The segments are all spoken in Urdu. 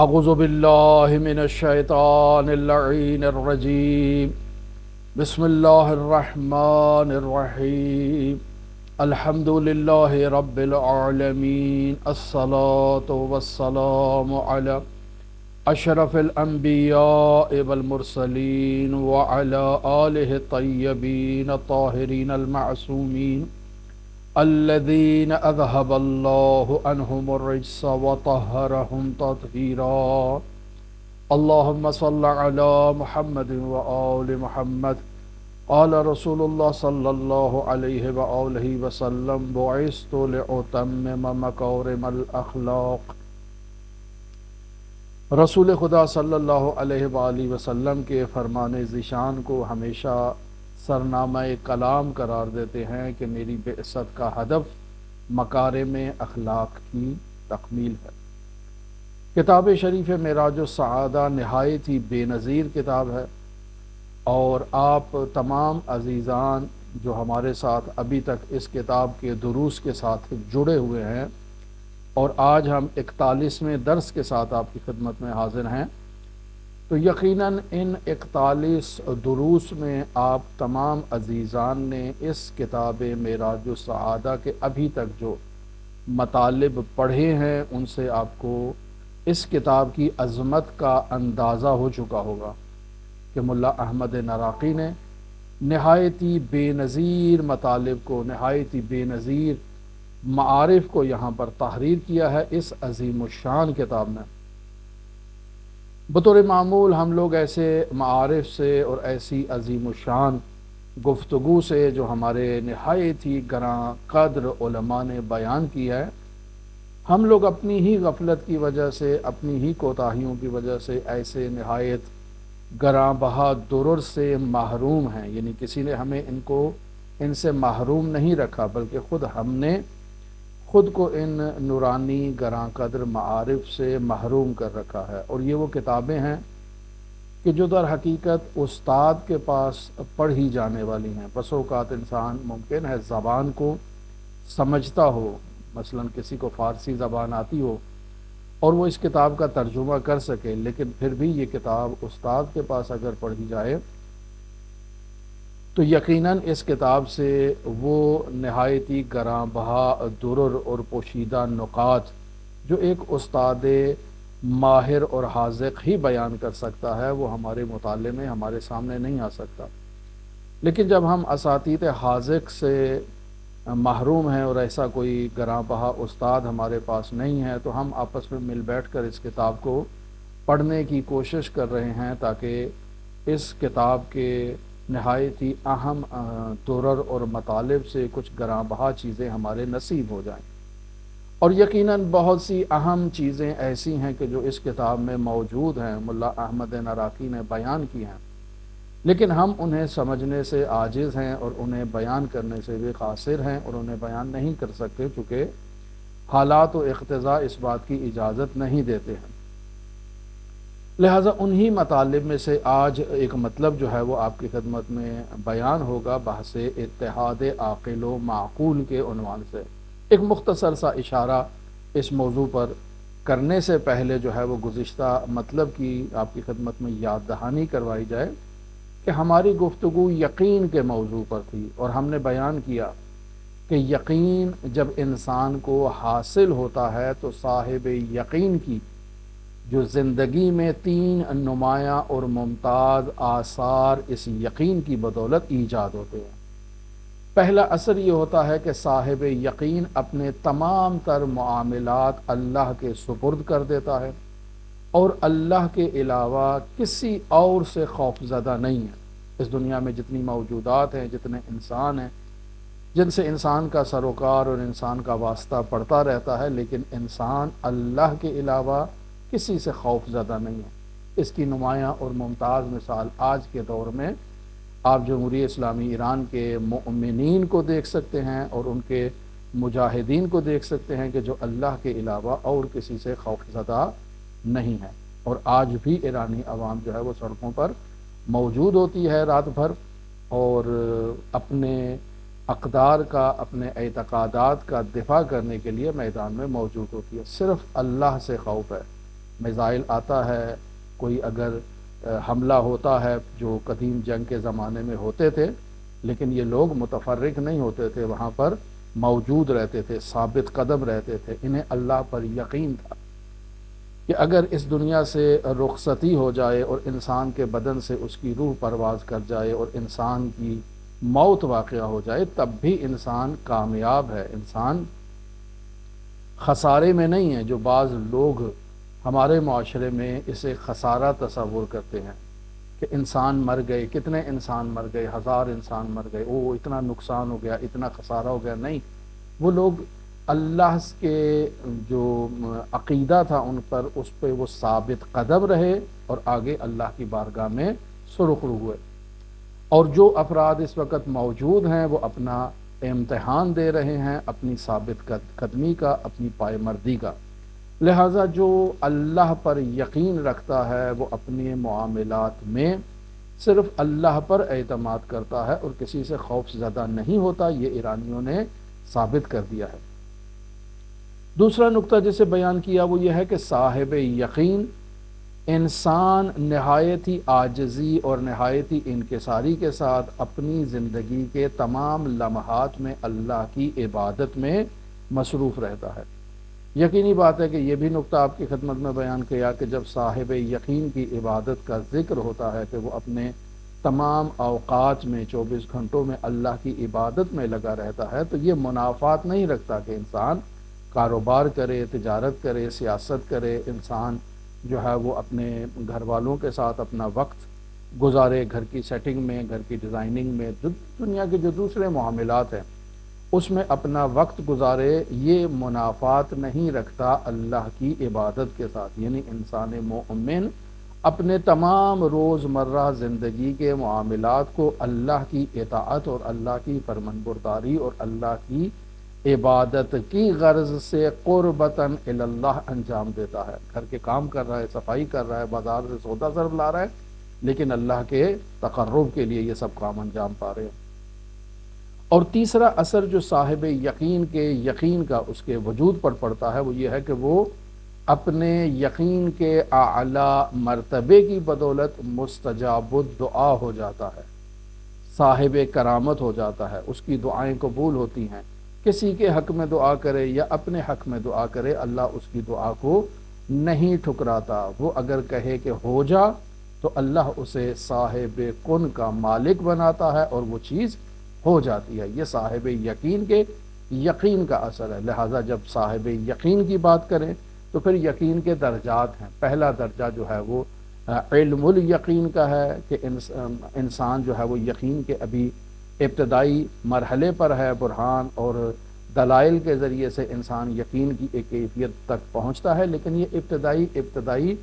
اعوذ باللہ من الشیطان اللعین الرجیم بسم اللہ الرحمن الرحیم الحمد للہ رب العالمین الصلاة والسلام علی اشرف الانبیاء والمرسلین وعلی آلہ الطیبین الطاہرین المعصومین الذين أذهب الله عنهم الرجس وطهرهم تطهيرا اللهم صل على محمد وآل محمد. قال رسول الله صلى الله عليه وآله وسلم بعثت لأتمم مكارم الأخلاق. رسول خدا صلی اللہ علیہ وآلہ وسلم کے فرمان ذیشان کو ہمیشہ سرنامہ کلام قرار دیتے ہیں کہ میری بعثت کا ہدف مکارم اخلاق کی تکمیل ہے. کتاب شریف معراج السعادہ نہایت ہی بے نظیر کتاب ہے، اور آپ تمام عزیزان جو ہمارے ساتھ ابھی تک اس کتاب کے دروس کے ساتھ جڑے ہوئے ہیں، اور آج ہم 41ویں درس کے ساتھ آپ کی خدمت میں حاضر ہیں، تو یقیناً ان 41 دروس میں آپ تمام عزیزان نے اس کتاب معراج السعادہ کے ابھی تک جو مطالب پڑھے ہیں ان سے آپ کو اس کتاب کی عظمت کا اندازہ ہو چکا ہوگا کہ ملا احمد نراقی نے نہایت ہی بے نظیر مطالب کو، نہایت ہی بے نظیر معارف کو یہاں پر تحریر کیا ہے اس عظیم الشان کتاب میں. بطور معمول ہم لوگ ایسے معارف سے اور ایسی عظیم الشان گفتگو سے جو ہمارے نہایت ہی گراں قدر علماء نے بیان کی ہے، ہم لوگ اپنی ہی غفلت کی وجہ سے، اپنی ہی کوتاہیوں کی وجہ سے ایسے نہایت گراں بہا درر سے محروم ہیں. یعنی کسی نے ہمیں ان سے محروم نہیں رکھا، بلکہ ہم نے خود کو ان نورانی گراں قدر معارف سے محروم کر رکھا ہے. اور یہ وہ کتابیں ہیں کہ جو در حقیقت استاد کے پاس پڑھی جانے والی ہیں. بس اوقات انسان ممکن ہے زبان کو سمجھتا ہو، مثلا کسی کو فارسی زبان آتی ہو اور وہ اس کتاب کا ترجمہ کر سکے، لیکن پھر بھی یہ کتاب استاد کے پاس اگر پڑھی جائے تو یقیناً اس کتاب سے وہ نہایت ہی گراں بہا درر اور پوشیدہ نکات جو ایک استاد ماہر اور حاذق ہی بیان کر سکتا ہے، وہ ہمارے مطالعے میں ہمارے سامنے نہیں آ سکتا. لیکن جب ہم اساتید حاذق سے محروم ہیں اور ایسا کوئی گراں بہا استاد ہمارے پاس نہیں ہے، تو ہم آپس میں مل بیٹھ کر اس کتاب کو پڑھنے کی کوشش کر رہے ہیں تاکہ اس کتاب کے نہایت ہی اہم درر اور مطالب سے کچھ گراں بہا چیزیں ہمارے نصیب ہو جائیں. اور یقیناً بہت سی اہم چیزیں ایسی ہیں کہ جو اس کتاب میں موجود ہیں، ملا احمد نراقی نے بیان کی ہیں، لیکن ہم انہیں سمجھنے سے عاجز ہیں اور انہیں بیان کرنے سے بھی قاصر ہیں، اور انہیں بیان نہیں کر سکتے چونکہ حالات و اقتضاء اس بات کی اجازت نہیں دیتے ہیں. لہٰذا انہی مطالب میں سے آج ایک مطلب جو ہے وہ آپ کی خدمت میں بیان ہوگا، بحث اتحاد عاقل و معقول کے عنوان سے. ایک مختصر سا اشارہ اس موضوع پر کرنے سے پہلے جو ہے وہ گزشتہ مطلب کی آپ کی خدمت میں یاد دہانی کروائی جائے کہ ہماری گفتگو یقین کے موضوع پر تھی، اور ہم نے بیان کیا کہ یقین جب انسان کو حاصل ہوتا ہے تو صاحب یقین کی جو زندگی میں 3 نمایاں اور ممتاز آثار اس یقین کی بدولت ایجاد ہوتے ہیں. پہلا اثر یہ ہوتا ہے کہ صاحب یقین اپنے تمام تر معاملات اللہ کے سپرد کر دیتا ہے، اور اللہ کے علاوہ کسی اور سے خوف زدہ نہیں ہے. اس دنیا میں جتنی موجودات ہیں، جتنے انسان ہیں جن سے انسان کا سروکار اور انسان کا واسطہ پڑتا رہتا ہے، لیکن انسان اللہ کے علاوہ کسی سے خوف زدہ نہیں ہے. اس کی نمایاں اور ممتاز مثال آج کے دور میں آپ جمہوریہ اسلامی ایران کے مؤمنین کو دیکھ سکتے ہیں اور ان کے مجاہدین کو دیکھ سکتے ہیں کہ جو اللہ کے علاوہ اور کسی سے خوف زدہ نہیں ہے. اور آج بھی ایرانی عوام جو ہے وہ سڑکوں پر موجود ہوتی ہے رات بھر، اور اپنے اقدار کا، اپنے اعتقادات کا دفاع کرنے کے لیے میدان میں موجود ہوتی ہے. صرف اللہ سے خوف ہے. میزائل آتا ہے، کوئی اگر حملہ ہوتا ہے جو قدیم جنگ کے زمانے میں ہوتے تھے، لیکن یہ لوگ متفرق نہیں ہوتے تھے، وہاں پر موجود رہتے تھے، ثابت قدم رہتے تھے، انہیں اللہ پر یقین تھا کہ اگر اس دنیا سے رخصتی ہو جائے اور انسان کے بدن سے اس کی روح پرواز کر جائے اور انسان کی موت واقعہ ہو جائے، تب بھی انسان کامیاب ہے، انسان خسارے میں نہیں ہے، جو بعض لوگ ہمارے معاشرے میں اسے خسارہ تصور کرتے ہیں کہ انسان مر گئے، کتنے انسان مر گئے، 1000 انسان مر گئے، اتنا نقصان ہو گیا، اتنا خسارہ ہو گیا۔ نہیں، وہ لوگ اللہ کے جو عقیدہ تھا ان پر، اس پہ وہ ثابت قدم رہے اور آگے اللہ کی بارگاہ میں سرخرو ہوئے۔ اور جو افراد اس وقت موجود ہیں وہ اپنا امتحان دے رہے ہیں اپنی ثابت قدمی کا، اپنی پائے مردی کا۔ لہٰذا جو اللہ پر یقین رکھتا ہے وہ اپنے معاملات میں صرف اللہ پر اعتماد کرتا ہے اور کسی سے خوف زدہ نہیں ہوتا، یہ ایرانیوں نے ثابت کر دیا ہے۔ دوسرا نقطہ جسے بیان کیا وہ یہ ہے کہ صاحب یقین انسان نہایت ہی عاجزی اور نہایت ہی انکساری کے ساتھ اپنی زندگی کے تمام لمحات میں اللہ کی عبادت میں مصروف رہتا ہے۔ یقینی بات ہے کہ یہ بھی نقطہ آپ کی خدمت میں بیان کیا کہ جب صاحب یقین کی عبادت کا ذکر ہوتا ہے کہ وہ اپنے تمام اوقات میں 24 گھنٹوں میں اللہ کی عبادت میں لگا رہتا ہے، تو یہ منافات نہیں رکھتا کہ انسان کاروبار کرے، تجارت کرے، سیاست کرے، انسان جو ہے وہ اپنے گھر والوں کے ساتھ اپنا وقت گزارے، گھر کی سیٹنگ میں، گھر کی ڈیزائننگ میں، دنیا کے جو دوسرے معاملات ہیں اس میں اپنا وقت گزارے، یہ منافات نہیں رکھتا اللہ کی عبادت کے ساتھ۔ یعنی انسان مومن اپنے تمام روزمرہ زندگی کے معاملات کو اللہ کی اطاعت اور اللہ کی فرمانبرداری اور اللہ کی عبادت کی غرض سے قربتاً الی اللہ انجام دیتا ہے۔ گھر کے کام کر رہا ہے، صفائی کر رہا ہے، بازار سے سودا صرف لا رہا ہے، لیکن اللہ کے تقرب کے لیے یہ سب کام انجام پا رہے ہیں۔ اور تیسرا اثر جو صاحب یقین کا اس کے وجود پر پڑتا ہے وہ یہ ہے کہ وہ اپنے یقین کے اعلی مرتبے کی بدولت مستجاب الدعا ہو جاتا ہے، صاحب کرامت ہو جاتا ہے، اس کی دعائیں قبول ہوتی ہیں۔ کسی کے حق میں دعا کرے یا اپنے حق میں دعا کرے، اللہ اس کی دعا کو نہیں ٹھکراتا۔ وہ اگر کہے کہ ہو جا تو اللہ اسے صاحب کن کا مالک بناتا ہے اور وہ چیز ہو جاتی ہے۔ یہ صاحب یقین کے یقین کا اثر ہے۔ لہٰذا جب صاحب یقین کی بات کریں تو پھر یقین کے درجات ہیں۔ پہلا درجہ جو ہے وہ علم الیقین کا ہے کہ انسان جو ہے وہ یقین کے ابھی ابتدائی مرحلے پر ہے، برہان اور دلائل کے ذریعے سے انسان یقین کی ایک کیفیت تک پہنچتا ہے، لیکن یہ ابتدائی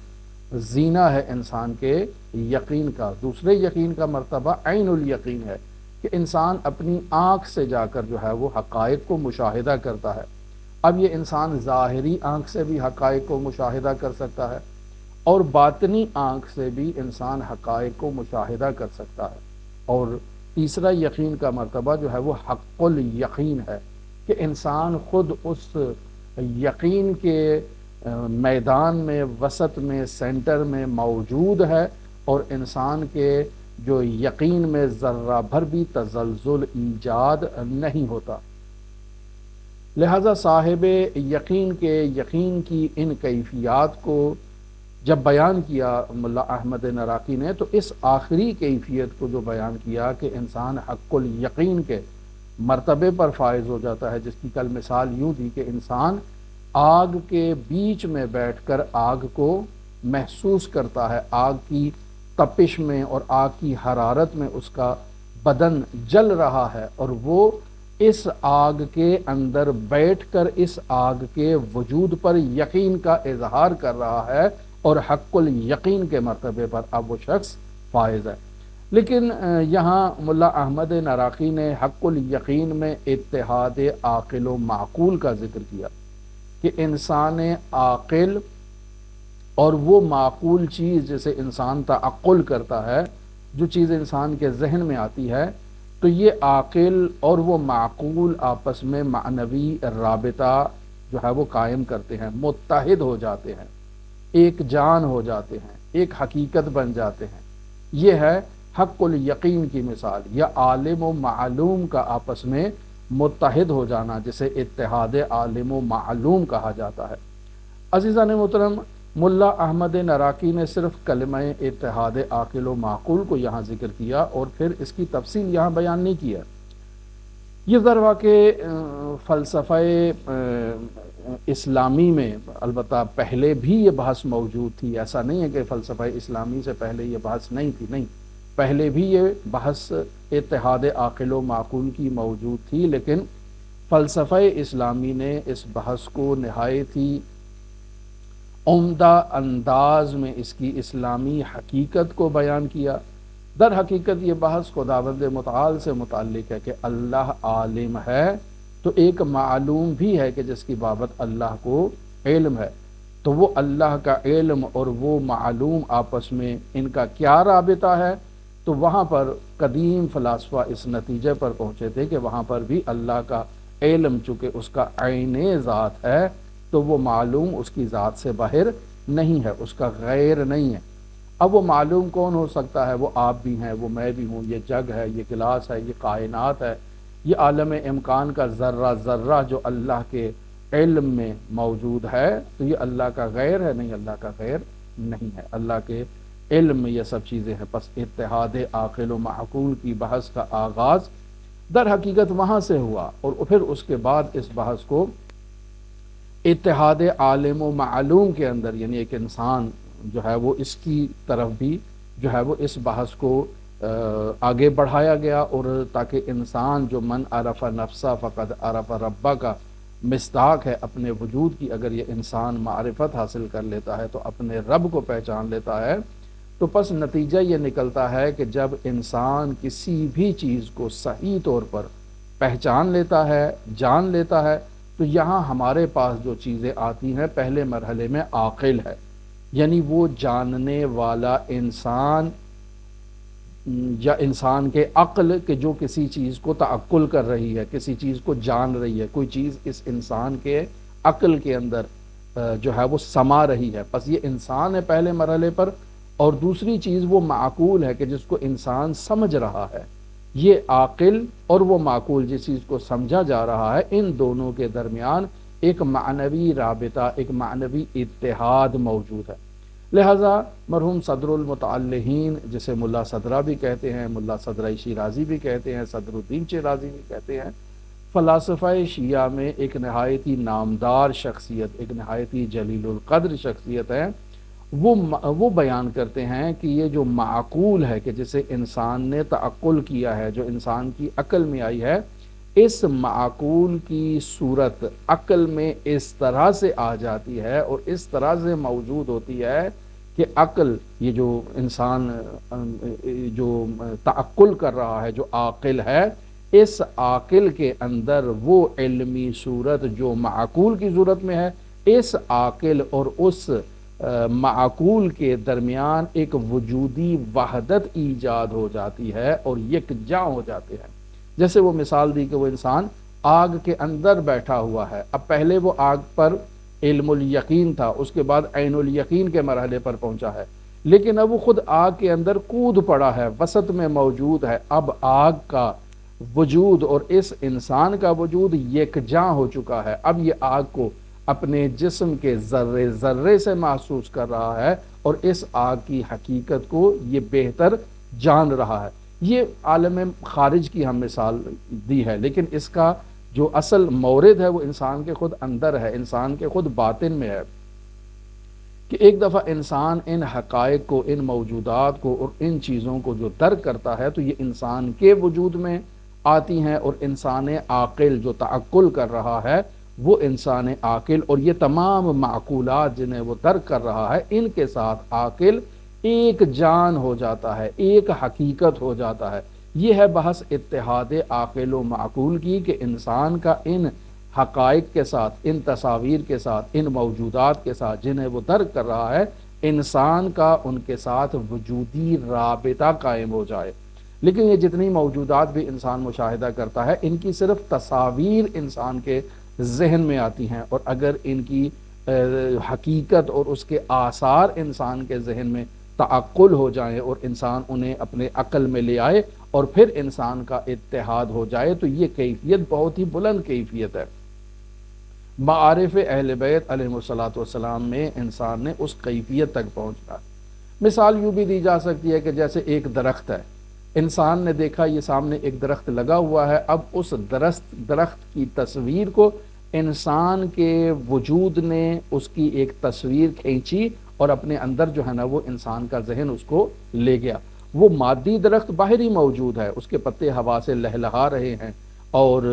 زینہ ہے انسان کے یقین کا۔ دوسرے یقین کا مرتبہ عین الیقین ہے کہ انسان اپنی آنکھ سے جا کر جو ہے وہ حقائق کو مشاہدہ کرتا ہے۔ اب یہ انسان ظاہری آنکھ سے بھی حقائق کو مشاہدہ کر سکتا ہے اور باطنی آنکھ سے بھی انسان حقائق کو مشاہدہ کر سکتا ہے۔ اور تیسرا یقین کا مرتبہ جو ہے وہ حق الیقین ہے کہ انسان خود اس یقین کے میدان میں، وسط میں، سینٹر میں موجود ہے اور انسان کے جو یقین میں ذرہ بھر بھی تزلزل ایجاد نہیں ہوتا۔ لہذا صاحب یقین کے یقین کی ان کیفیات کو جب بیان کیا ملا احمد نراقی نے، تو اس آخری کیفیت کو جو بیان کیا کہ انسان حق الیقین کے مرتبے پر فائز ہو جاتا ہے، جس کی کل مثال یوں تھی کہ انسان آگ کے بیچ میں بیٹھ کر آگ کو محسوس کرتا ہے، آگ کی تپش میں اور آگ کی حرارت میں اس کا بدن جل رہا ہے اور وہ اس آگ کے اندر بیٹھ کر اس آگ کے وجود پر یقین کا اظہار کر رہا ہے اور حق الیقین کے مرتبے پر اب وہ شخص فائز ہے۔ لیکن یہاں ملا احمد نراقی نے حق الیقین میں اتحاد عاقل و معقول کا ذکر کیا کہ انسان عاقل اور وہ معقول چیز جسے انسان تعقل کرتا ہے، جو چیز انسان کے ذہن میں آتی ہے، تو یہ عاقل اور وہ معقول آپس میں معنوی رابطہ جو ہے وہ قائم کرتے ہیں، متحد ہو جاتے ہیں۔ ایک جان ہو جاتے ہیں، ایک حقیقت بن جاتے ہیں۔ یہ ہے حق الیقین کی مثال، یا عالم و معلوم کا آپس میں متحد ہو جانا، جسے اتحاد عالم و معلوم کہا جاتا ہے۔ عزیزان محترم، ملا احمد نراقی نے صرف کلمہ اتحاد عاقل و معقول کو یہاں ذکر کیا اور پھر اس کی تفصیل یہاں بیان نہیں کیا۔ یہ در واقع فلسفہ اسلامی میں البتہ پہلے بھی یہ بحث موجود تھی، ایسا نہیں ہے کہ فلسفہ اسلامی سے پہلے یہ بحث نہیں تھی، نہیں، پہلے بھی یہ بحث اتحاد عاقل و معقول کی موجود تھی، لیکن فلسفہ اسلامی نے اس بحث کو نہایت ہی عمدہ انداز میں اس کی اسلامی حقیقت کو بیان کیا۔ در حقیقت یہ بحث خداوند متعال سے متعلق ہے کہ اللہ عالم ہے تو ایک معلوم بھی ہے کہ جس کی بابت اللہ کو علم ہے، تو وہ اللہ کا علم اور وہ معلوم آپس میں ان کا کیا رابطہ ہے؟ تو وہاں پر قدیم فلاسفہ اس نتیجے پر پہنچے تھے کہ وہاں پر بھی اللہ کا علم چونکہ اس کا عین ذات ہے تو وہ معلوم اس کی ذات سے باہر نہیں ہے، اس کا غیر نہیں ہے۔ اب وہ معلوم کون ہو سکتا ہے؟ وہ آپ بھی ہیں، وہ میں بھی ہوں، یہ جگ ہے، یہ گلاس ہے، یہ کائنات ہے، یہ عالم امکان کا ذرہ ذرہ جو اللہ کے علم میں موجود ہے، تو یہ اللہ کا غیر ہے؟ نہیں، اللہ کا غیر نہیں ہے، اللہ کے علم میں یہ سب چیزیں ہیں۔ پس اتحاد عاقل و معقول کی بحث کا آغاز در حقیقت وہاں سے ہوا، اور پھر اس کے بعد اس بحث کو اتحاد عالم و معلوم کے اندر، یعنی ایک انسان جو ہے وہ اس کی طرف بھی جو ہے وہ اس بحث کو آگے بڑھایا گیا، اور تاکہ انسان جو من عرف نفسہ فقد عرف ربہ کا مصداق ہے اپنے وجود کی، اگر یہ انسان معرفت حاصل کر لیتا ہے تو اپنے رب کو پہچان لیتا ہے، تو پس نتیجہ یہ نکلتا ہے کہ جب انسان کسی بھی چیز کو صحیح طور پر پہچان لیتا ہے، جان لیتا ہے، تو یہاں ہمارے پاس جو چیزیں آتی ہیں پہلے مرحلے میں عاقل ہے، یعنی وہ جاننے والا انسان یا انسان کے عقل کہ جو کسی چیز کو تعقل کر رہی ہے، کسی چیز کو جان رہی ہے، کوئی چیز اس انسان کے عقل کے اندر جو ہے وہ سما رہی ہے، پس یہ انسان ہے پہلے مرحلے پر، اور دوسری چیز وہ معقول ہے کہ جس کو انسان سمجھ رہا ہے۔ یہ عاقل اور وہ معقول جس چیز کو سمجھا جا رہا ہے، ان دونوں کے درمیان ایک معنوی رابطہ، ایک معنوی اتحاد موجود ہے۔ لہذا مرحوم صدر المتعلحین، جسے ملا صدرہ بھی کہتے ہیں، ملا صدرہ شیرازی بھی کہتے ہیں، صدر الدین شیرازی بھی کہتے ہیں، فلاسفہ شیعہ میں ایک نہایت ہی نامدار شخصیت، ایک نہایت ہی جلیل القدر شخصیت ہے۔ وہ بیان کرتے ہیں کہ یہ جو معقول ہے کہ جسے انسان نے تعقل کیا ہے، جو انسان کی عقل میں آئی ہے، اس معقول کی صورت عقل میں اس طرح سے آ جاتی ہے اور اس طرح سے موجود ہوتی ہے کہ عقل، یہ جو انسان جو تعقل کر رہا ہے، جو عاقل ہے، اس عاقل کے اندر وہ علمی صورت جو معقول کی صورت میں ہے، اس عاقل اور اس معقول کے درمیان ایک وجودی وحدت ایجاد ہو جاتی ہے اور یکجا ہو جاتے ہیں۔ جیسے وہ مثال دی کہ وہ انسان آگ کے اندر بیٹھا ہوا ہے، اب پہلے وہ آگ پر علم الیقین تھا، اس کے بعد عین الیقین کے مرحلے پر پہنچا ہے، لیکن اب وہ خود آگ کے اندر کود پڑا ہے، وسط میں موجود ہے، اب آگ کا وجود اور اس انسان کا وجود یکجا ہو چکا ہے، اب یہ آگ کو اپنے جسم کے ذرے ذرے سے محسوس کر رہا ہے اور اس آگ کی حقیقت کو یہ بہتر جان رہا ہے۔ یہ عالم خارج کی ہم مثال دی ہے، لیکن اس کا جو اصل مورد ہے وہ انسان کے خود اندر ہے، انسان کے خود باطن میں ہے، کہ ایک دفعہ انسان ان حقائق کو، ان موجودات کو اور ان چیزوں کو جو درک کرتا ہے تو یہ انسان کے وجود میں آتی ہیں، اور انسان عاقل جو تعقل کر رہا ہے وہ انسان عاقل اور یہ تمام معقولات جنہیں وہ درک کر رہا ہے، ان کے ساتھ عاقل ایک جان ہو جاتا ہے، ایک حقیقت ہو جاتا ہے۔ یہ ہے بحث اتحاد عاقل و معقول کی، کہ انسان کا ان حقائق کے ساتھ، ان تصاویر کے ساتھ، ان موجودات کے ساتھ جنہیں وہ درک کر رہا ہے، انسان کا ان کے ساتھ وجودی رابطہ قائم ہو جائے۔ لیکن یہ جتنی موجودات بھی انسان مشاہدہ کرتا ہے، ان کی صرف تصاویر انسان کے ذہن میں آتی ہیں، اور اگر ان کی حقیقت اور اس کے آثار انسان کے ذہن میں تعقل ہو جائیں اور انسان انہیں اپنے عقل میں لے آئے اور پھر انسان کا اتحاد ہو جائے، تو یہ کیفیت بہت ہی بلند کیفیت ہے۔ معارف اہل بیت علیہ الصلوۃ والسلام میں انسان نے اس کیفیت تک پہنچا۔ مثال یوں بھی دی جا سکتی ہے کہ جیسے ایک درخت ہے، انسان نے دیکھا یہ سامنے ایک درخت لگا ہوا ہے، اب اس درخت کی تصویر کو انسان کے وجود نے اس کی ایک تصویر کھینچی اور اپنے اندر جو ہے نا وہ انسان کا ذہن اس کو لے گیا۔ وہ مادی درخت باہر ہی موجود ہے، اس کے پتے ہوا سے لہلہا رہے ہیں اور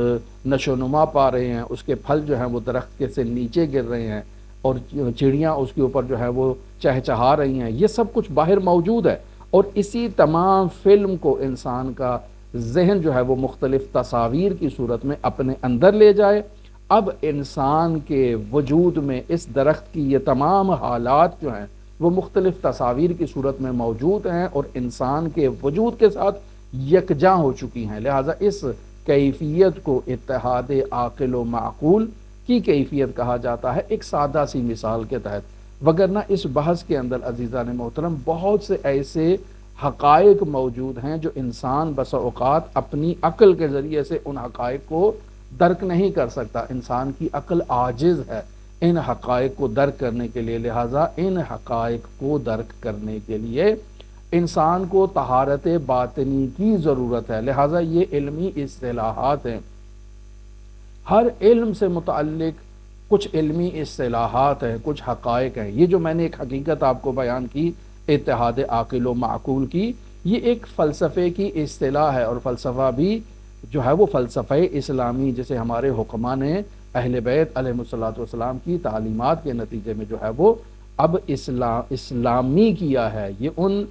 نشو و نما پا رہے ہیں، اس کے پھل جو ہیں وہ درخت کے سے نیچے گر رہے ہیں اور چڑیاں اس کے اوپر جو ہے وہ چہچہا رہی ہیں، یہ سب کچھ باہر موجود ہے۔ اور اسی تمام فلم کو انسان کا ذہن جو ہے وہ مختلف تصاویر کی صورت میں اپنے اندر لے جائے۔ اب انسان کے وجود میں اس درخت کی یہ تمام حالات جو ہیں وہ مختلف تصاویر کی صورت میں موجود ہیں اور انسان کے وجود کے ساتھ یکجا ہو چکی ہیں، لہٰذا اس کیفیت کو اتحاد عاقل و معقول کی کیفیت کہا جاتا ہے، ایک سادہ سی مثال کے تحت۔ وگرنہ اس بحث کے اندر عزیزان محترم بہت سے ایسے حقائق موجود ہیں جو انسان بسا اوقات اپنی عقل کے ذریعے سے ان حقائق کو درک نہیں کر سکتا، انسان کی عقل عاجز ہے ان حقائق کو درک کرنے کے لیے، لہٰذا ان حقائق کو درک کرنے کے لیے انسان کو طہارت باطنی کی ضرورت ہے، لہٰذا یہ علمی اصطلاحات ہیں۔ ہر علم سے متعلق کچھ علمی اصطلاحات ہیں، کچھ حقائق ہیں۔ یہ جو میں نے ایک حقیقت آپ کو بیان کی اتحاد عاقل و معقول کی، یہ ایک فلسفے کی اصطلاح ہے، اور فلسفہ بھی جو ہے وہ فلسفہ اسلامی جسے ہمارے حکماء نے اہل بیت علیہ الصلوۃ والسلام کی تعلیمات کے نتیجے میں جو ہے وہ اب اسلامی کیا ہے، یہ ان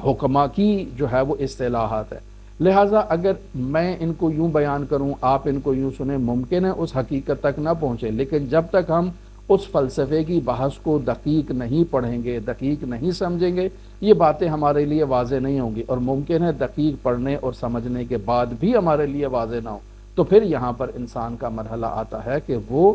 حکماء کی جو ہے وہ اصطلاحات ہے۔ لہٰذا اگر میں ان کو یوں بیان کروں، آپ ان کو یوں سنیں، ممکن ہے اس حقیقت تک نہ پہنچے، لیکن جب تک ہم اس فلسفے کی بحث کو دقیق نہیں پڑھیں گے، دقیق نہیں سمجھیں گے، یہ باتیں ہمارے لیے واضح نہیں ہوں گی، اور ممکن ہے دقیق پڑھنے اور سمجھنے کے بعد بھی ہمارے لیے واضح نہ ہو، تو پھر یہاں پر انسان کا مرحلہ آتا ہے کہ وہ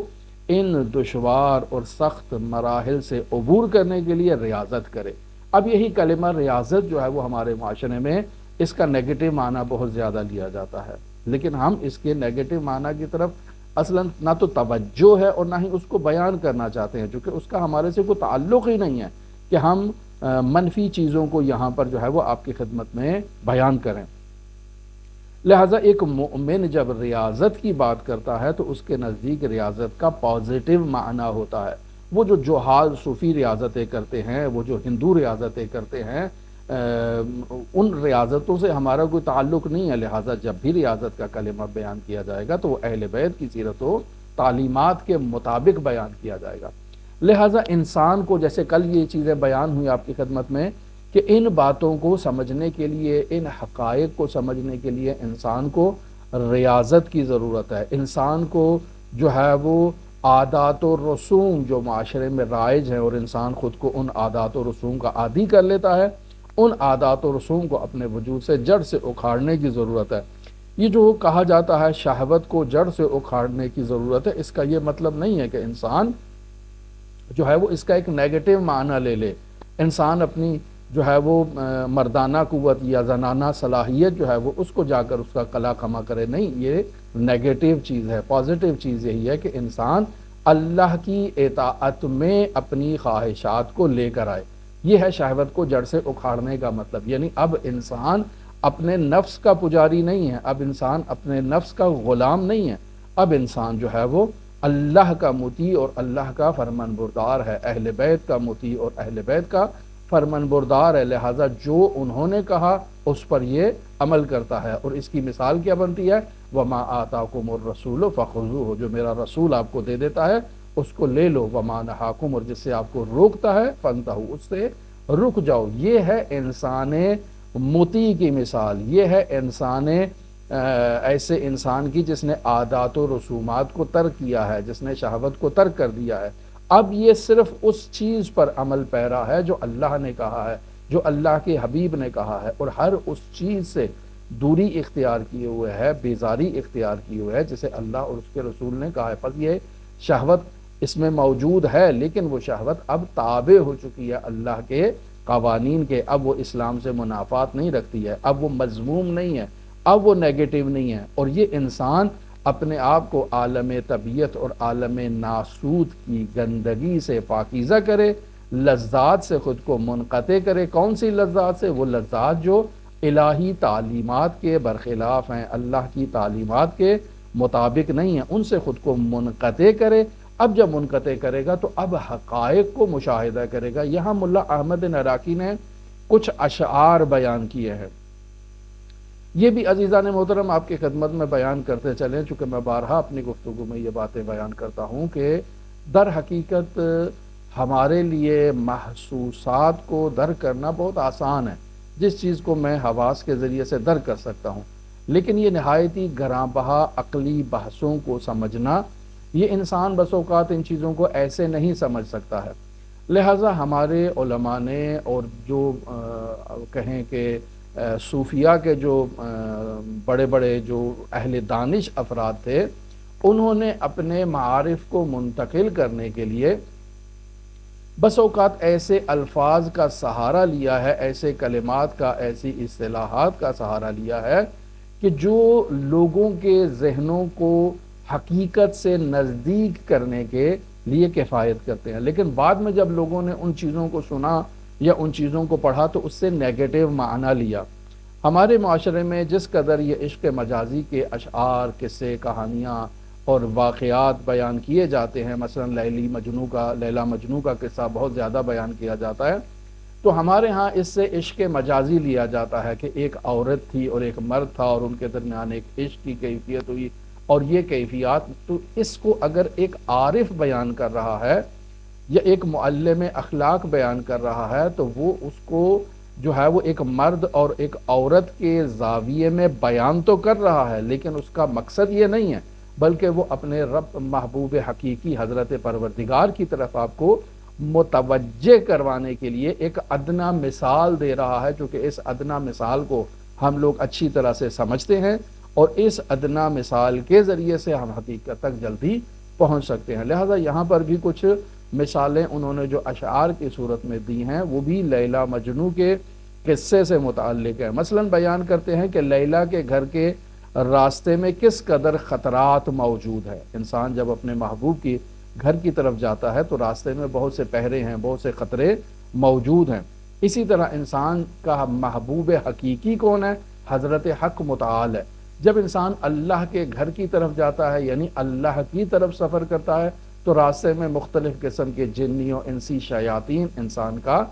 ان دشوار اور سخت مراحل سے عبور کرنے کے لیے ریاضت کرے۔ اب یہی کلمہ ریاضت جو ہے وہ ہمارے معاشرے میں اس کا نیگیٹو معنی بہت زیادہ لیا جاتا ہے، لیکن ہم اس کے نیگیٹو معنی کی طرف اصلاً نہ تو توجہ ہے اور نہ ہی اس کو بیان کرنا چاہتے ہیں، چونکہ اس کا ہمارے سے کوئی تعلق ہی نہیں ہے کہ ہم منفی چیزوں کو یہاں پر جو ہے وہ آپ کی خدمت میں بیان کریں۔ لہٰذا ایک مومن جب ریاضت کی بات کرتا ہے تو اس کے نزدیک ریاضت کا پازیٹیو معنی ہوتا ہے۔ وہ جو جوہال صوفی ریاضتیں کرتے ہیں، وہ جو ہندو ریاضتیں کرتے ہیں، ان ریاضتوں سے ہمارا کوئی تعلق نہیں ہے، لہٰذا جب بھی ریاضت کا کلمہ بیان کیا جائے گا تو وہ اہل بیت کی سیرت و تعلیمات کے مطابق بیان کیا جائے گا۔ لہٰذا انسان کو، جیسے کل یہ چیزیں بیان ہوئی آپ کی خدمت میں، کہ ان باتوں کو سمجھنے کے لیے، ان حقائق کو سمجھنے کے لیے انسان کو ریاضت کی ضرورت ہے۔ انسان کو جو ہے وہ عادات و رسوم جو معاشرے میں رائج ہیں اور انسان خود کو ان عادات و رسوم کا عادی کر لیتا ہے، ان عادات و رسوم کو اپنے وجود سے جڑ سے اکھاڑنے کی ضرورت ہے۔ یہ جو کہا جاتا ہے شہوت کو جڑ سے اکھاڑنے کی ضرورت ہے، اس کا یہ مطلب نہیں ہے کہ انسان جو ہے وہ اس کا ایک نیگیٹو معنی لے لے، انسان اپنی جو ہے وہ مردانہ قوت یا زنانہ صلاحیت جو ہے وہ اس کو جا کر اس کا قلع خما کرے، نہیں، یہ نیگیٹو چیز ہے۔ پازیٹیو چیز یہی ہے کہ انسان اللہ کی اطاعت میں اپنی خواہشات کو لے کر آئے، یہ ہے شہوت کو جڑ سے اکھاڑنے کا مطلب۔ یعنی اب انسان اپنے نفس کا پجاری نہیں ہے، اب انسان اپنے نفس کا غلام نہیں ہے، اب انسان جو ہے وہ اللہ کا مطیع اور اللہ کا فرمان بردار ہے، اہل بیت کا مطیع اور اہل بیت کا فرمان بردار ہے، لہٰذا جو انہوں نے کہا اس پر یہ عمل کرتا ہے۔ اور اس کی مثال کیا بنتی ہے؟ وَمَا آتَاكُمُ الرَّسُولُ فَخُذُوهُ، جو میرا رسول آپ کو دے دیتا ہے اس کو لے لو، وَمَا نَهَاكُمْ، اور جس سے آپ کو روکتا ہے فَانْتَهُوا، اس سے رک جاؤ۔ یہ ہے انسان مطیع کی مثال، یہ ہے انسان ایسے انسان کی جس نے عادات و رسومات کو ترک کیا ہے، جس نے شہوت کو ترک کر دیا ہے۔ اب یہ صرف اس چیز پر عمل پیرا ہے جو اللہ نے کہا ہے، جو اللہ کے حبیب نے کہا ہے، اور ہر اس چیز سے دوری اختیار کیے ہوئے ہے، بیزاری اختیار کیے ہوئے ہے جسے اللہ اور اس کے رسول نے کہا ہے۔ پس یہ شہوت اس میں موجود ہے، لیکن وہ شہوت اب تابع ہو چکی ہے اللہ کے قوانین کے، اب وہ اسلام سے منافات نہیں رکھتی ہے، اب وہ مذموم نہیں ہے، اب وہ نیگیٹو نہیں ہے، اور یہ انسان اپنے آپ کو عالم طبیعت اور عالم ناسوت کی گندگی سے پاکیزہ کرے، لذات سے خود کو منقطع کرے۔ کون سی لذات سے؟ وہ لذات جو الہی تعلیمات کے برخلاف ہیں، اللہ کی تعلیمات کے مطابق نہیں ہیں، ان سے خود کو منقطع کرے۔ اب جب منقطع کرے گا تو اب حقائق کو مشاہدہ کرے گا۔ یہاں ملا احمد عراقی نے کچھ اشعار بیان کیے ہیں، یہ بھی عزیزان محترم آپ کی خدمت میں بیان کرتے چلیں، چونکہ میں بارہا اپنی گفتگو میں یہ باتیں بیان کرتا ہوں کہ در حقیقت ہمارے لیے محسوسات کو درک کرنا بہت آسان ہے، جس چیز کو میں حواس کے ذریعے سے درک کر سکتا ہوں، لیکن یہ نہایتی گراں بہا عقلی بحثوں کو سمجھنا، یہ انسان بس اوقات ان چیزوں کو ایسے نہیں سمجھ سکتا ہے۔ لہٰذا ہمارے علماء نے اور جو کہیں کہ صوفیہ کے جو بڑے بڑے جو اہل دانش افراد تھے، انہوں نے اپنے معارف کو منتقل کرنے کے لیے بس اوقات ایسے الفاظ کا سہارا لیا ہے، ایسے کلمات کا، ایسی اصطلاحات کا سہارا لیا ہے کہ جو لوگوں کے ذہنوں کو حقیقت سے نزدیک کرنے کے لیے کفایت کرتے ہیں، لیکن بعد میں جب لوگوں نے ان چیزوں کو سنا یا ان چیزوں کو پڑھا تو اس سے نیگیٹو معنی لیا۔ ہمارے معاشرے میں جس قدر یہ عشق مجازی کے اشعار، قصے، کہانیاں اور واقعات بیان کیے جاتے ہیں، مثلا لیلا مجنوں کا قصہ بہت زیادہ بیان کیا جاتا ہے، تو ہمارے ہاں اس سے عشق مجازی لیا جاتا ہے کہ ایک عورت تھی اور ایک مرد تھا اور ان کے درمیان ایک عشق کی کیفیت ہوئی، اور یہ کیفیات، تو اس کو اگر ایک عارف بیان کر رہا ہے یا ایک معلم اخلاق بیان کر رہا ہے تو وہ اس کو جو ہے وہ ایک مرد اور ایک عورت کے زاویے میں بیان تو کر رہا ہے، لیکن اس کا مقصد یہ نہیں ہے، بلکہ وہ اپنے رب محبوب حقیقی حضرت پروردگار کی طرف آپ کو متوجہ کروانے کے لیے ایک ادنا مثال دے رہا ہے، چونکہ اس ادنا مثال کو ہم لوگ اچھی طرح سے سمجھتے ہیں اور اس ادنا مثال کے ذریعے سے ہم حقیقت تک جلدی پہنچ سکتے ہیں۔ لہٰذا یہاں پر بھی کچھ مثالیں انہوں نے جو اشعار کی صورت میں دی ہیں وہ بھی لیلا مجنوں کے قصے سے متعلق ہے۔ مثلا بیان کرتے ہیں کہ لیلا کے گھر کے راستے میں کس قدر خطرات موجود ہے۔ انسان جب اپنے محبوب کی گھر کی طرف جاتا ہے تو راستے میں بہت سے پہرے ہیں، بہت سے خطرے موجود ہیں۔ اسی طرح انسان کا محبوب حقیقی کون ہے؟ حضرت حق متعال ہے۔ جب انسان اللہ کے گھر کی طرف جاتا ہے، یعنی اللہ کی طرف سفر کرتا ہے، تو راستے میں مختلف قسم کے جنی و انسی شیاطین انسان کا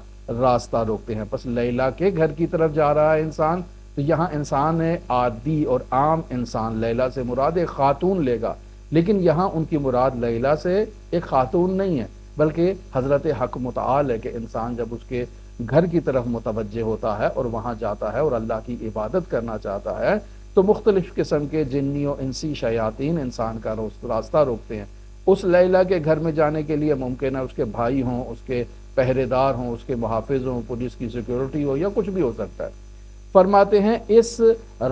راستہ روکتے ہیں۔ پس لیلا کے گھر کی طرف جا رہا ہے انسان، تو یہاں انسان عادی اور عام انسان، لیلا سے مراد ایک خاتون لے گا، لیکن یہاں ان کی مراد لیلا سے ایک خاتون نہیں ہے، بلکہ حضرت حق متعال ہے کہ انسان جب اس کے گھر کی طرف متوجہ ہوتا ہے اور وہاں جاتا ہے اور اللہ کی عبادت کرنا چاہتا ہے تو مختلف قسم کے جنی و انسی شیاطین انسان کا راستہ روکتے ہیں۔ اس لیلا کے گھر میں جانے کے لیے ممکن ہے اس کے بھائی ہوں، اس کے پہرے دار ہوں، اس کے محافظ ہوں، پولیس کی سیکیورٹی ہو، یا کچھ بھی ہو سکتا ہے۔ فرماتے ہیں اس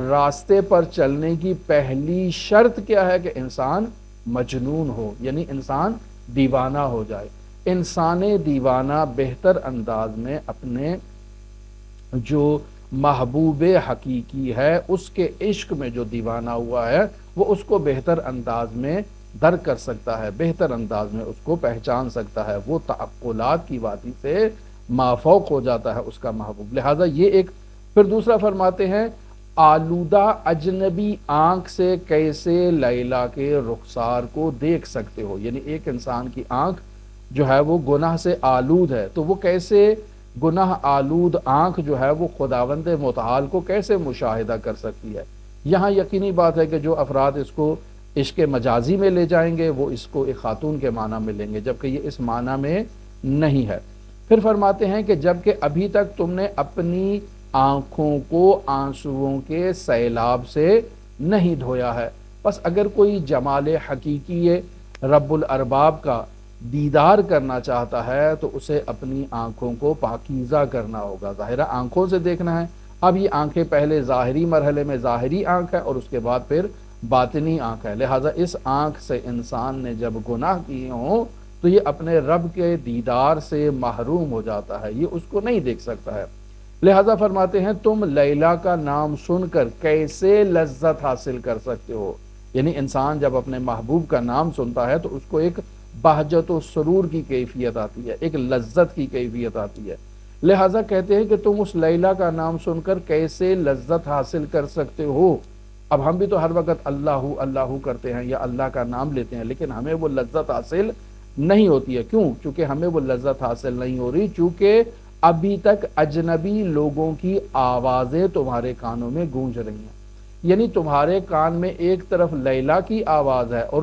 راستے پر چلنے کی پہلی شرط کیا ہے کہ انسان مجنون ہو، یعنی انسان دیوانہ ہو جائے۔ انسان دیوانہ بہتر انداز میں اپنے جو محبوب حقیقی ہے اس کے عشق میں جو دیوانہ ہوا ہے وہ اس کو بہتر انداز میں درک کر سکتا ہے، بہتر انداز میں اس کو پہچان سکتا ہے، وہ تعقلات کی وادی سے مافوق ہو جاتا ہے اس کا محبوب۔ لہٰذا یہ ایک، پھر دوسرا فرماتے ہیں آلودہ اجنبی آنکھ سے کیسے لیلا کے رخسار کو دیکھ سکتے ہو، یعنی ایک انسان کی آنکھ جو ہے وہ گناہ سے آلود ہے، تو وہ کیسے گناہ آلود آنکھ جو ہے وہ خداوند متعال کو کیسے مشاہدہ کر سکتی ہے۔ یہاں یقینی بات ہے کہ جو افراد اس کو عشق مجازی میں لے جائیں گے وہ اس کو ایک خاتون کے معنی میں لیں گے، جبکہ یہ اس معنی میں نہیں ہے۔ پھر فرماتے ہیں کہ جبکہ ابھی تک تم نے اپنی آنکھوں کو آنسوؤں کے سیلاب سے نہیں دھویا ہے، بس اگر کوئی جمال حقیقی رب الارباب کا دیدار کرنا چاہتا ہے تو اسے اپنی آنکھوں کو پاکیزہ کرنا ہوگا۔ ظاہرہ آنکھوں سے دیکھنا ہے، اب یہ آنکھیں پہلے ظاہری مرحلے میں ظاہری آنکھ ہے اور اس کے بعد پھر باطنی آنکھ ہے، لہٰذا اس آنکھ سے انسان نے جب گناہ کیے ہوں تو یہ اپنے رب کے دیدار سے محروم ہو جاتا ہے، یہ اس کو نہیں دیکھ سکتا ہے۔ لہذا فرماتے ہیں تم لیلا کا نام سن کر کیسے لذت حاصل کر سکتے ہو؟ یعنی انسان جب اپنے محبوب کا نام سنتا ہے تو اس کو ایک بہجت و سرور کی کیفیت آتی ہے، ایک لذت کی کیفیت آتی ہے۔ لہذا کہتے ہیں کہ تم اس لیلا کا نام سن کر کیسے لذت حاصل کر سکتے ہو؟ اب ہم بھی تو ہر وقت اللہ اللہ کرتے ہیں یا اللہ کا نام لیتے ہیں، لیکن ہمیں وہ لذت حاصل نہیں ہوتی ہے۔ کیوں؟ چونکہ ہمیں وہ لذت حاصل نہیں ہو رہی، چونکہ ابھی تک اجنبی لوگوں کی آوازیں تمہارے کانوں میں گونج رہی ہیں۔ یعنی تمہارے کان میں ایک طرف لیلا کی آواز ہے اور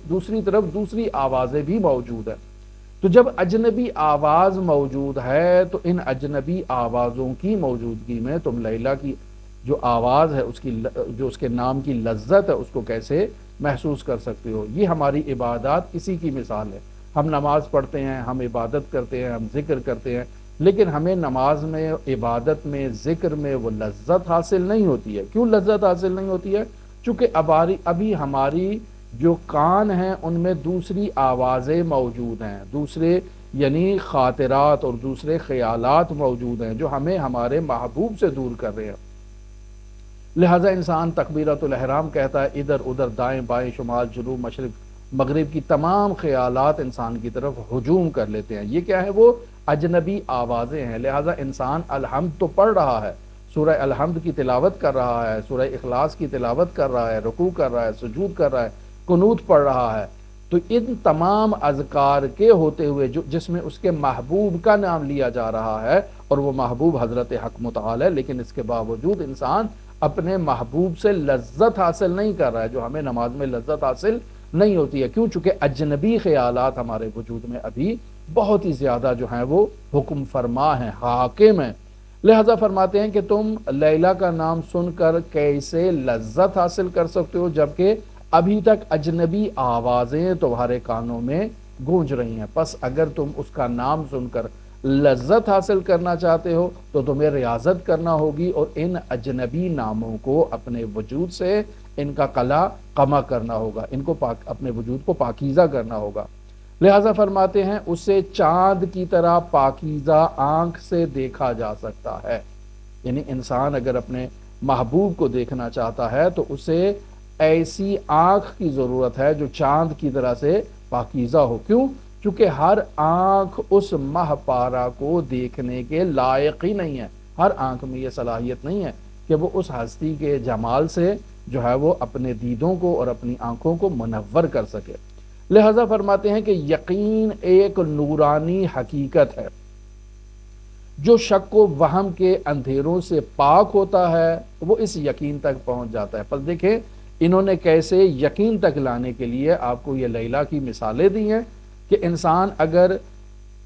دوسری طرف دوسری آوازیں بھی موجود ہیں۔ تو جب اجنبی آواز موجود ہے تو ان اجنبی آوازوں کی موجودگی میں تم لیلا کی جو آواز ہے، جو اس کے نام کی لذت ہے، اس کو کیسے محسوس کر سکتے ہو؟ یہ ہماری عبادات اسی کی مثال ہے۔ ہم نماز پڑھتے ہیں، ہم عبادت کرتے ہیں، ہم ذکر کرتے ہیں، لیکن ہمیں نماز میں، عبادت میں، ذکر میں وہ لذت حاصل نہیں ہوتی ہے۔ کیوں لذت حاصل نہیں ہوتی ہے؟ چونکہ ابھی ہماری جو کان ہیں ان میں دوسری آوازیں موجود ہیں، دوسرے یعنی خاطرات اور دوسرے خیالات موجود ہیں جو ہمیں ہمارے محبوب سے دور کر رہے ہیں۔ لہذا انسان تکبیرۃ الاحرام کہتا ہے، ادھر ادھر دائیں بائیں شمال جنوب مشرق مغرب کی تمام خیالات انسان کی طرف ہجوم کر لیتے ہیں۔ یہ کیا ہے؟ وہ اجنبی آوازیں ہیں۔ لہذا انسان الحمد تو پڑھ رہا ہے، سورہ الحمد کی تلاوت کر رہا ہے، سورہ اخلاص کی تلاوت کر رہا ہے، رکوع کر رہا ہے، سجود کر رہا ہے، قنوت پڑھ رہا ہے، تو ان تمام اذکار کے ہوتے ہوئے جس میں اس کے محبوب کا نام لیا جا رہا ہے اور وہ محبوب حضرت حق متعال ہے، لیکن اس کے باوجود انسان اپنے محبوب سے لذت حاصل نہیں کر رہا ہے، جو ہمیں نماز میں لذت حاصل نہیں ہوتی ہے۔ کیوں؟ چونکہ اجنبی خیالات ہمارے وجود میں ابھی بہت ہی زیادہ جو ہیں وہ حکم فرما ہیں، حاکم ہیں۔ لہذا فرماتے ہیں کہ تم لیلا کا نام سن کر کیسے لذت حاصل کر سکتے ہو جبکہ ابھی تک اجنبی آوازیں تمہارے کانوں میں گونج رہی ہیں۔ پس اگر تم اس کا نام سن کر لذت حاصل کرنا چاہتے ہو تو تمہیں ریاضت کرنا ہوگی اور ان اجنبی ناموں کو اپنے وجود سے ان کا قمع کرنا ہوگا، ان کو اپنے وجود کو پاکیزہ کرنا ہوگا۔ لہذا فرماتے ہیں اسے چاند کی طرح پاکیزہ آنکھ سے دیکھا جا سکتا ہے۔ یعنی انسان اگر اپنے محبوب کو دیکھنا چاہتا ہے تو اسے ایسی آنکھ کی ضرورت ہے جو چاند کی طرح سے پاکیزہ ہو۔ کیوں؟ چونکہ ہر آنکھ اس ماہ پارا کو دیکھنے کے لائق ہی نہیں ہے، ہر آنکھ میں یہ صلاحیت نہیں ہے کہ وہ اس ہستی کے جمال سے جو ہے وہ اپنے دیدوں کو اور اپنی آنکھوں کو منور کر سکے۔ لہذا فرماتے ہیں کہ یقین ایک نورانی حقیقت ہے جو شک و وہم کے اندھیروں سے پاک ہوتا ہے، وہ اس یقین تک پہنچ جاتا ہے۔ پس دیکھیں انہوں نے کیسے یقین تک لانے کے لیے آپ کو یہ لیلا کی مثالیں دی ہیں کہ انسان اگر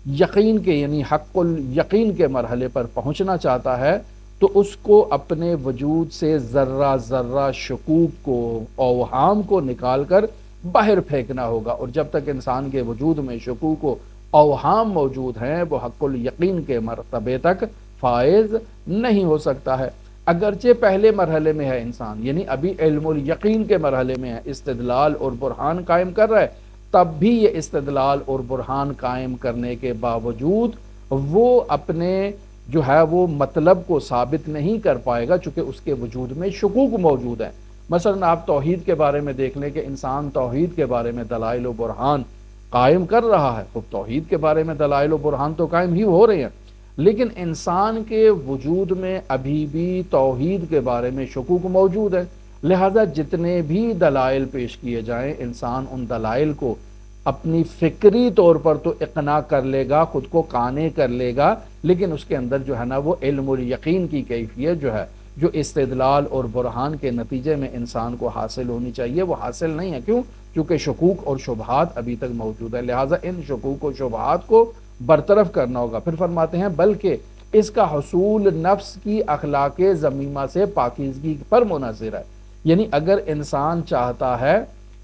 یقین کے یعنی حق الیقین کے مرحلے پر پہنچنا چاہتا ہے تو اس کو اپنے وجود سے ذرہ ذرہ شکوک کو، اوہام کو نکال کر باہر پھینکنا ہوگا، اور جب تک انسان کے وجود میں شکوک و اوہام موجود ہیں وہ حق الیقین کے مرتبے تک فائز نہیں ہو سکتا ہے۔ اگرچہ پہلے مرحلے میں ہے انسان، یعنی ابھی علم الیقین کے مرحلے میں ہے، استدلال اور برہان قائم کر رہا ہے، تب بھی یہ استدلال اور برہان قائم کرنے کے باوجود وہ اپنے جو ہے وہ مطلب کو ثابت نہیں کر پائے گا، چونکہ اس کے وجود میں شکوک موجود ہیں۔ مثلا آپ توحید کے بارے میں دیکھ لیں کہ انسان توحید کے بارے میں دلائل و برہان قائم کر رہا ہے، خب توحید کے بارے میں دلائل و برہان تو قائم ہی ہو رہے ہیں، لیکن انسان کے وجود میں ابھی بھی توحید کے بارے میں شکوک موجود ہے۔ لہذا جتنے بھی دلائل پیش کیے جائیں انسان ان دلائل کو اپنی فکری طور پر تو اقناع کر لے گا، خود کو قانع کر لے گا، لیکن اس کے اندر جو ہے نا وہ علم الیقین کی کیفیت جو ہے، جو استدلال اور برہان کے نتیجے میں انسان کو حاصل ہونی چاہیے، وہ حاصل نہیں ہے۔ کیوں؟ چونکہ شکوک اور شبہات ابھی تک موجود ہے، لہٰذا ان شکوک و شبہات کو برطرف کرنا ہوگا۔ پھر فرماتے ہیں بلکہ اس کا حصول نفس کی اخلاق ذمیمہ سے پاکیزگی پر منحصر ہے۔ یعنی اگر انسان چاہتا ہے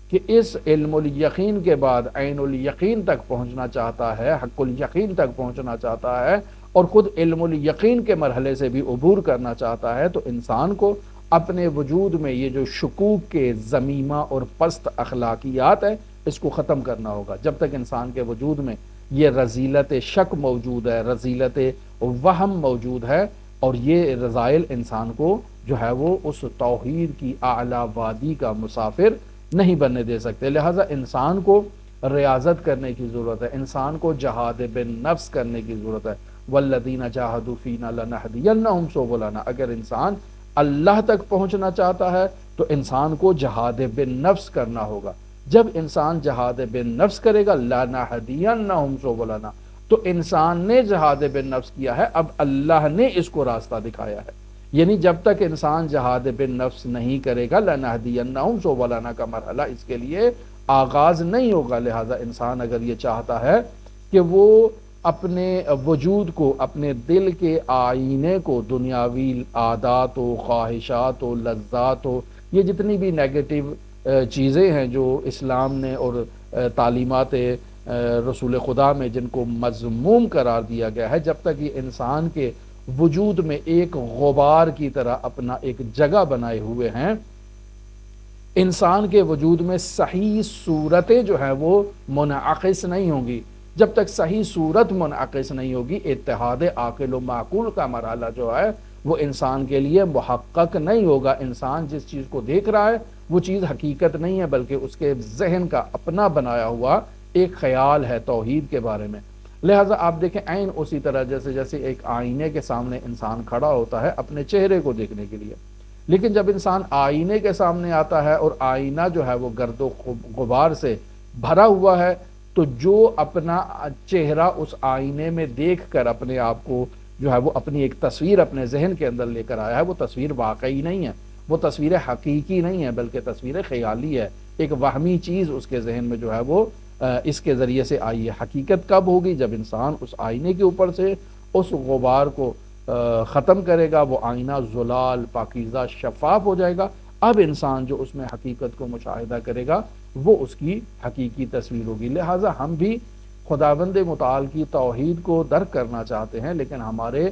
کہ اس علم الیقین کے بعد عین الیقین تک پہنچنا چاہتا ہے، حق الیقین تک پہنچنا چاہتا ہے اور خود علم الیقین کے مرحلے سے بھی عبور کرنا چاہتا ہے، تو انسان کو اپنے وجود میں یہ جو شکوک کے ذمیمہ اور پست اخلاقیات ہیں اس کو ختم کرنا ہوگا۔ جب تک انسان کے وجود میں یہ رذیلت شک موجود ہے، رذیلت وہم موجود ہے، اور یہ رذائل انسان کو جو ہے وہ اس توحید کی اعلیٰ وادی کا مسافر نہیں بننے دے سکتے۔ لہٰذا انسان کو ریاضت کرنے کی ضرورت ہے، انسان کو جہاد بالنفس کرنے کی ضرورت ہے۔ والذین جاہدوا فینا لنہدینہم سبلنا۔ اگر انسان اللہ تک پہنچنا چاہتا ہے تو انسان کو جہاد بالنفس کرنا ہوگا۔ جب انسان جہاد بالنفس کرے گا لنہدینہم سبلنا، تو انسان نے جہاد بالنفس کیا ہے، اب اللہ نے اس کو راستہ دکھایا ہے۔ یعنی جب تک انسان جہاد بالنفس نہیں کرے گا لنہدینہم سبلنا کا مرحلہ اس کے لیے آغاز نہیں ہوگا۔ لہٰذا انسان اگر یہ چاہتا ہے کہ وہ اپنے وجود کو، اپنے دل کے آئینے کو، دنیاوی عادات و خواہشات و لذات و یہ جتنی بھی نیگیٹو چیزیں ہیں جو اسلام نے اور تعلیمات رسول خدا میں جن کو مذموم قرار دیا گیا ہے، جب تک یہ انسان کے وجود میں ایک غبار کی طرح اپنا ایک جگہ بنائے ہوئے ہیں، انسان کے وجود میں صحیح صورتیں جو ہیں وہ منعکس نہیں ہوں گی۔ جب تک صحیح صورت منعکس نہیں ہوگی، اتحاد عاقل و معقول کا مرحلہ جو ہے وہ انسان کے لیے محقق نہیں ہوگا۔ انسان جس چیز کو دیکھ رہا ہے وہ چیز حقیقت نہیں ہے، بلکہ اس کے ذہن کا اپنا بنایا ہوا ایک خیال ہے توحید کے بارے میں۔ لہٰذا آپ دیکھیں عین اسی طرح جیسے ایک آئینے کے سامنے انسان کھڑا ہوتا ہے اپنے چہرے کو دیکھنے کے لیے، لیکن جب انسان آئینے کے سامنے آتا ہے اور آئینہ جو ہے وہ گرد و غبار سے بھرا ہوا ہے، تو جو اپنا چہرہ اس آئینے میں دیکھ کر اپنے آپ کو جو ہے وہ اپنی ایک تصویر اپنے ذہن کے اندر لے کر آیا ہے، وہ تصویر واقعی نہیں ہے، وہ تصویر حقیقی نہیں ہے، بلکہ تصویر خیالی ہے۔ ایک وہمی چیز اس کے ذہن میں جو ہے وہ اس کے ذریعے سے آئی ہے۔ حقیقت کب ہوگی؟ جب انسان اس آئینے کے اوپر سے اس غبار کو ختم کرے گا، وہ آئینہ زلال پاکیزہ شفاف ہو جائے گا، اب انسان جو اس میں حقیقت کو مشاہدہ کرے گا وہ اس کی حقیقی تصویر ہوگی۔ لہٰذا ہم بھی خداوند متعال کی توحید کو درک کرنا چاہتے ہیں، لیکن ہمارے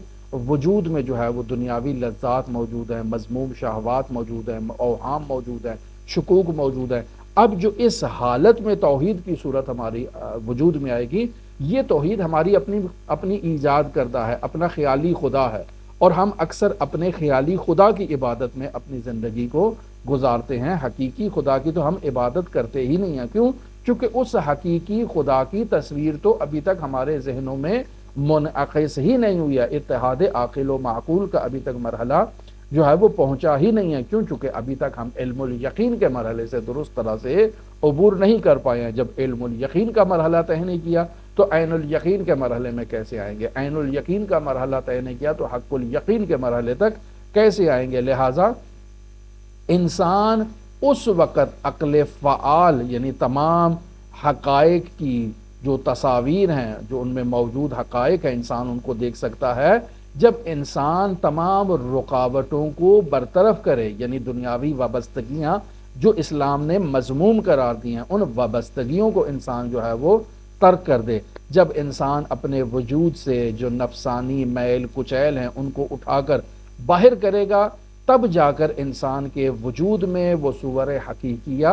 وجود میں جو ہے وہ دنیاوی لذات موجود ہیں، مذموم شہوات موجود ہیں، اوہام موجود ہیں، شکوک موجود ہیں۔ اب جو اس حالت میں توحید کی صورت ہماری وجود میں آئے گی، یہ توحید ہماری اپنی ایجاد کردہ ہے، اپنا خیالی خدا ہے، اور ہم اکثر اپنے خیالی خدا کی عبادت میں اپنی زندگی کو گزارتے ہیں۔ حقیقی خدا کی تو ہم عبادت کرتے ہی نہیں ہیں۔ کیوں؟ چونکہ اس حقیقی خدا کی تصویر تو ابھی تک ہمارے ذہنوں میں منعکس ہی نہیں ہوئی ہے۔ اتحاد عاقل و معقول کا ابھی تک مرحلہ جو ہے وہ پہنچا ہی نہیں ہے۔ کیوں؟ چونکہ ابھی تک ہم علم الیقین کے مرحلے سے درست طرح سے عبور نہیں کر پائے ہیں۔ جب علم الیقین کا مرحلہ طے نہیں کیا تو عین الیقین کے مرحلے میں کیسے آئیں گے؟ عین الیقین کا مرحلہ طے نہیں کیا تو حق الیقین کے مرحلے تک کیسے آئیں گے؟ لہٰذا انسان اس وقت عقل فعال، یعنی تمام حقائق کی جو تصاویر ہیں، جو ان میں موجود حقائق ہیں، انسان ان کو دیکھ سکتا ہے جب انسان تمام رکاوٹوں کو برطرف کرے، یعنی دنیاوی وابستگیاں جو اسلام نے مذموم قرار دی ہیں، ان وابستگیوں کو انسان جو ہے وہ ترک کر دے۔ جب انسان اپنے وجود سے جو نفسانی میل کچیل ہیں ان کو اٹھا کر باہر کرے گا، تب جا کر انسان کے وجود میں وہ صور حقیقیہ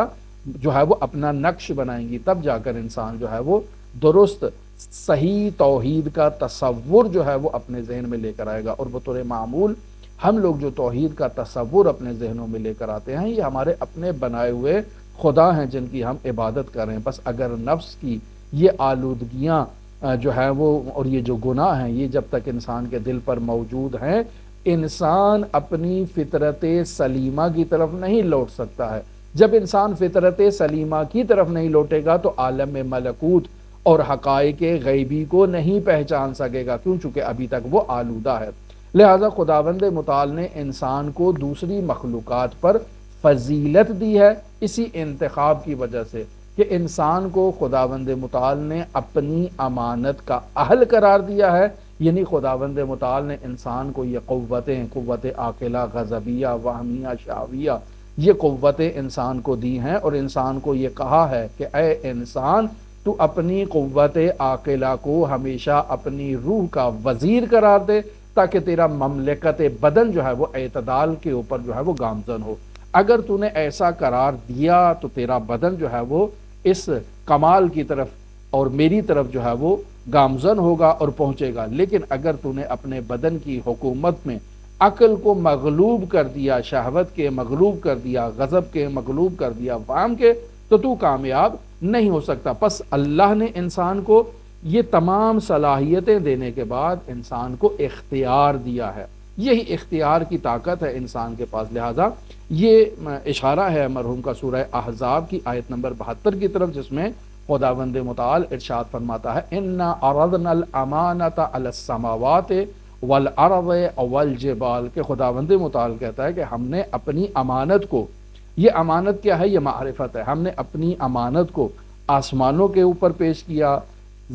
جو ہے وہ اپنا نقش بنائیں گی، تب جا کر انسان جو ہے وہ درست صحیح توحید کا تصور جو ہے وہ اپنے ذہن میں لے کر آئے گا۔ اور بطور معمول ہم لوگ جو توحید کا تصور اپنے ذہنوں میں لے کر آتے ہیں، یہ ہمارے اپنے بنائے ہوئے خدا ہیں جن کی ہم عبادت کر رہے ہیں۔ بس اگر نفس کی یہ آلودگیاں جو ہیں وہ اور یہ جو گناہ ہیں، یہ جب تک انسان کے دل پر موجود ہیں، انسان اپنی فطرت سلیمہ کی طرف نہیں لوٹ سکتا ہے۔ جب انسان فطرت سلیمہ کی طرف نہیں لوٹے گا تو عالم ملکوت اور حقائق غیبی کو نہیں پہچان سکے گا، کیوں؟ چونکہ ابھی تک وہ آلودہ ہے۔ لہٰذا خداوند متعال نے انسان کو دوسری مخلوقات پر فضیلت دی ہے اسی انتخاب کی وجہ سے کہ انسان کو خداوند متعال نے اپنی امانت کا اہل قرار دیا ہے۔ یعنی خداوند متعال نے انسان کو یہ قوتیں، قوت عاقلہ، غضبیہ، وہمیہ، شہویہ، یہ قوتیں انسان کو دی ہیں، اور انسان کو یہ کہا ہے کہ اے انسان، تو اپنی قوت عاقلہ کو ہمیشہ اپنی روح کا وزیر قرار دے تاکہ تیرا مملکت بدن جو ہے وہ اعتدال کے اوپر جو ہے وہ گامزن ہو۔ اگر تو نے ایسا قرار دیا تو تیرا بدن جو ہے وہ اس کمال کی طرف اور میری طرف جو ہے وہ گامزن ہوگا اور پہنچے گا۔ لیکن اگر تو نے اپنے بدن کی حکومت میں عقل کو مغلوب کر دیا، شہوت کے مغلوب کر دیا، غضب کے مغلوب کر دیا، وہم کے، تو کامیاب نہیں ہو سکتا۔ پس اللہ نے انسان کو یہ تمام صلاحیتیں دینے کے بعد انسان کو اختیار دیا ہے، یہی اختیار کی طاقت ہے انسان کے پاس۔ لہذا یہ اشارہ ہے مرحوم کا سورہ احزاب کی آیت نمبر 72 کی طرف، جس میں خداوند متعال ارشاد فرماتا ہے اِنَّا عَرَضْنَا الْأَمَانَةَ عَلَى السَّمَاوَاتِ وَالْأَرْضِ وَالْجِبَالِ، کہ خداوند متعال کہتا ہے کہ ہم نے اپنی امانت کو، یہ امانت کیا ہے؟ یہ معرفت ہے، ہم نے اپنی امانت کو آسمانوں کے اوپر پیش کیا،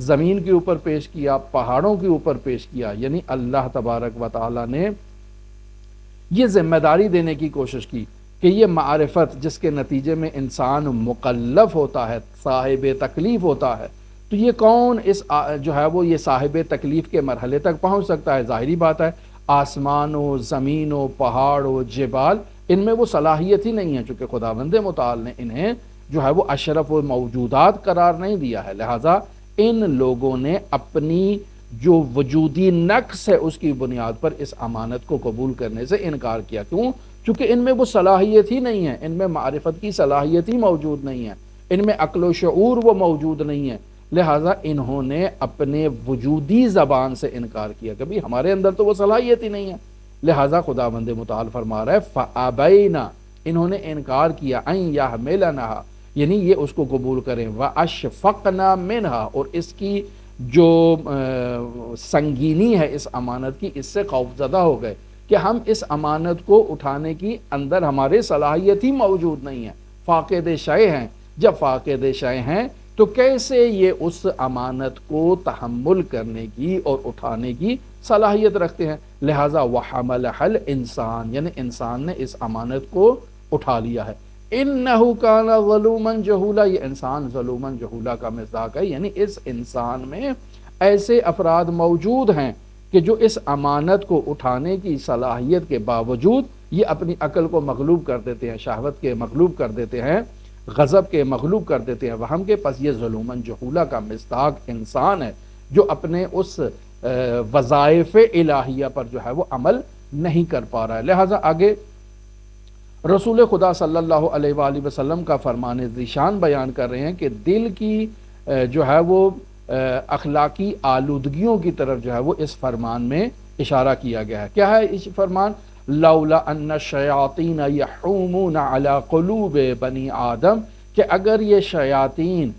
زمین کے اوپر پیش کیا، پہاڑوں کے اوپر پیش کیا، یعنی اللہ تبارک و تعالی نے یہ ذمہ داری دینے کی کوشش کی کہ یہ معرفت جس کے نتیجے میں انسان مکلف ہوتا ہے، صاحب تکلیف ہوتا ہے، تو یہ کون اس جو ہے وہ یہ صاحب تکلیف کے مرحلے تک پہنچ سکتا ہے؟ ظاہری بات ہے آسمانوں، زمینوں، پہاڑوں، جبال، ان میں وہ صلاحیت ہی نہیں ہے، چونکہ خداوند متعال نے انہیں جو ہے وہ اشرف و موجودات قرار نہیں دیا ہے۔ لہٰذا ان لوگوں نے اپنی جو وجودی نقص ہے اس کی بنیاد پر اس امانت کو قبول کرنے سے انکار کیا۔ کیوں؟ چونکہ ان میں وہ صلاحیت ہی نہیں ہے، ان میں معرفت کی صلاحیت ہی موجود نہیں ہے، ان میں عقل و شعور وہ موجود نہیں ہے۔ لہٰذا انہوں نے اپنے وجودی زبان سے انکار کیا کہ بھی ہمارے اندر تو وہ صلاحیت ہی نہیں ہے۔ لہٰذا خداوند متعال فرما رہا ہے فَأَبَيْنَا، انہوں نے انکار کیا، أَن يَحْمِلَنَهَا، یعنی یہ اس کو قبول کریں، وَأَشْفَقْنَا مِنْهَا، اور اس کی جو سنگینی ہے اس امانت کی، اس سے خوف زدہ ہو گئے کہ ہم اس امانت کو اٹھانے کی اندر ہمارے صلاحیت ہی موجود نہیں ہے، فاقد شے ہیں۔ جب فاقد شے ہیں تو کیسے یہ اس امانت کو تحمل کرنے کی اور اٹھانے کی صلاحیت رکھتے ہیں؟ لہٰذا وَحَمَلَهَا الْإِنسان، یعنی انسان نے اس امانت کو اٹھا لیا ہے۔ إِنَّهُ كَانَ ظَلُومًا جَهُولًا، یہ انسان ظلوماً جہولا کا مصداق ہے، یعنی اس انسان میں ایسے افراد موجود ہیں کہ جو اس امانت کو اٹھانے کی صلاحیت کے باوجود یہ اپنی عقل کو مغلوب کر دیتے ہیں، شہوت کے مغلوب کر دیتے ہیں، غضب کے مغلوب کر دیتے ہیں، وہم کے۔ پس یہ ظلوماً جہولا کا مصداق انسان ہے جو اپنے اس وظائف الہیہ پر جو ہے وہ عمل نہیں کر پا رہا ہے۔ لہٰذا آگے رسول خدا صلی اللہ علیہ وآلہ وسلم کا فرمان ذیشان بیان کر رہے ہیں کہ دل کی جو ہے وہ اخلاقی آلودگیوں کی طرف جو ہے وہ اس فرمان میں اشارہ کیا گیا ہے۔ کیا ہے اس فرمان؟ لولا ان الشیاطین یحومون علی قلوب بنی آدم، کہ اگر یہ شیاطین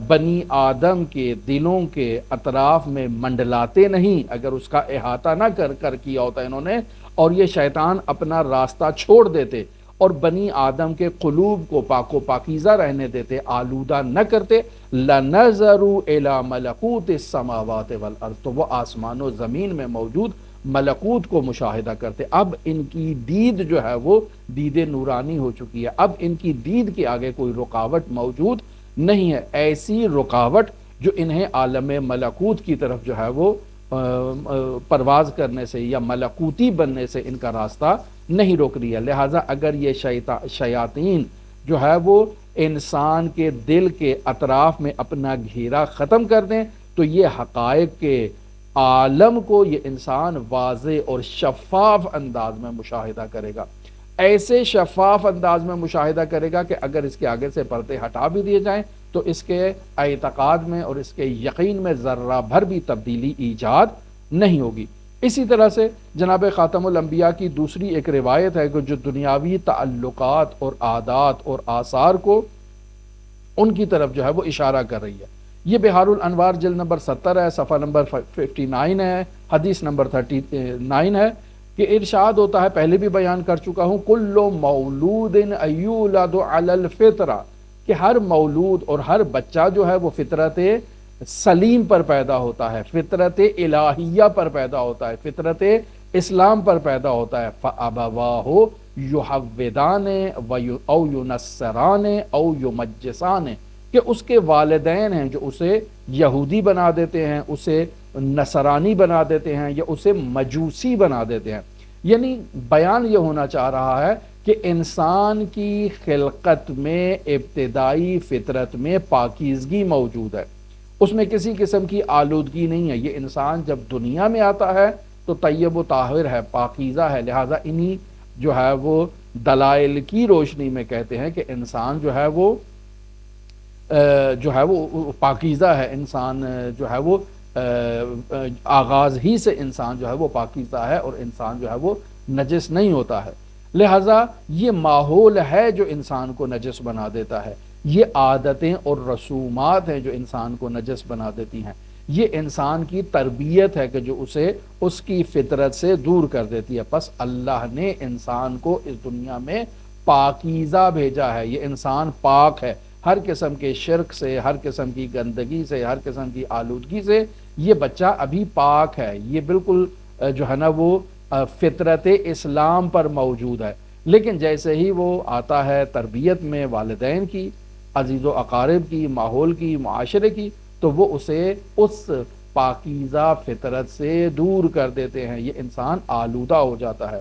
بنی آدم کے دلوں کے اطراف میں منڈلاتے نہیں، اگر اس کا احاطہ نہ کر کیا ہوتا انہوں نے، اور یہ شیطان اپنا راستہ چھوڑ دیتے اور بنی آدم کے قلوب کو پاک و پاکیزہ رہنے دیتے، آلودہ نہ کرتے، لَنَظَرُوا إِلَى مَلَكُوتِ السَّمَاوَاتِ وَالْأَرْضِ، تو وہ آسمان و زمین میں موجود ملکوت کو مشاہدہ کرتے۔ اب ان کی دید جو ہے وہ دید نورانی ہو چکی ہے، اب ان کی دید کے آگے کوئی رکاوٹ موجود نہیں ہے، ایسی رکاوٹ جو انہیں عالم ملکوت کی طرف جو ہے وہ پرواز کرنے سے یا ملکوتی بننے سے ان کا راستہ نہیں روک رہی ہے۔ لہٰذا اگر یہ شیاطین جو ہے وہ انسان کے دل کے اطراف میں اپنا گھیرا ختم کر دیں تو یہ حقائق کے عالم کو یہ انسان واضح اور شفاف انداز میں مشاہدہ کرے گا، ایسے شفاف انداز میں مشاہدہ کرے گا کہ اگر اس کے آگے سے پردے ہٹا بھی دیے جائیں تو اس کے اعتقاد میں اور اس کے یقین میں ذرہ بھر بھی تبدیلی ایجاد نہیں ہوگی۔ اسی طرح سے جناب خاتم الانبیاء کی دوسری ایک روایت ہے کہ جو دنیاوی تعلقات اور عادات اور آثار کو ان کی طرف جو ہے وہ اشارہ کر رہی ہے۔ یہ بحار الانوار جلد نمبر 70 ہے، صفحہ نمبر 59 ہے، حدیث نمبر 39 ہے کہ ارشاد ہوتا ہے، پہلے بھی بیان کر چکا ہوں، کل مولود یولد علی الفطرہ، کہ ہر مولود اور ہر بچہ جو ہے وہ فطرت سلیم پر پیدا ہوتا ہے، فطرت الہیہ پر پیدا ہوتا ہے، فطرت اسلام پر پیدا ہوتا ہے۔ فَأَبَوَاهُ يُحَوِّدَانِ أَوْ يُنَصِّرَانِ أَوْ يُمَجِّسَانِ، کہ اس کے والدین ہیں جو اسے یہودی بنا دیتے ہیں، اسے نصرانی بنا دیتے ہیں یا اسے مجوسی بنا دیتے ہیں۔ یعنی بیان یہ ہونا چاہ رہا ہے کہ انسان کی خلقت میں ابتدائی فطرت میں پاکیزگی موجود ہے، اس میں کسی قسم کی آلودگی نہیں ہے۔ یہ انسان جب دنیا میں آتا ہے تو طیب و طاہر ہے، پاکیزہ ہے، لہٰذا انہی جو ہے وہ دلائل کی روشنی میں کہتے ہیں کہ انسان جو ہے وہ پاکیزہ ہے، انسان جو ہے وہ آغاز ہی سے انسان جو ہے وہ پاکیزہ ہے اور انسان جو ہے وہ نجس نہیں ہوتا ہے۔ لہٰذا یہ ماحول ہے جو انسان کو نجس بنا دیتا ہے، یہ عادتیں اور رسومات ہیں جو انسان کو نجس بنا دیتی ہیں، یہ انسان کی تربیت ہے کہ جو اسے اس کی فطرت سے دور کر دیتی ہے۔ پس اللہ نے انسان کو اس دنیا میں پاکیزہ بھیجا ہے، یہ انسان پاک ہے ہر قسم کے شرک سے، ہر قسم کی گندگی سے، ہر قسم کی آلودگی سے۔ یہ بچہ ابھی پاک ہے، یہ بالکل جو ہے نا وہ فطرت اسلام پر موجود ہے، لیکن جیسے ہی وہ آتا ہے تربیت میں والدین کی، عزیز و اقارب کی، ماحول کی، معاشرے کی، تو وہ اسے اس پاکیزہ فطرت سے دور کر دیتے ہیں، یہ انسان آلودہ ہو جاتا ہے۔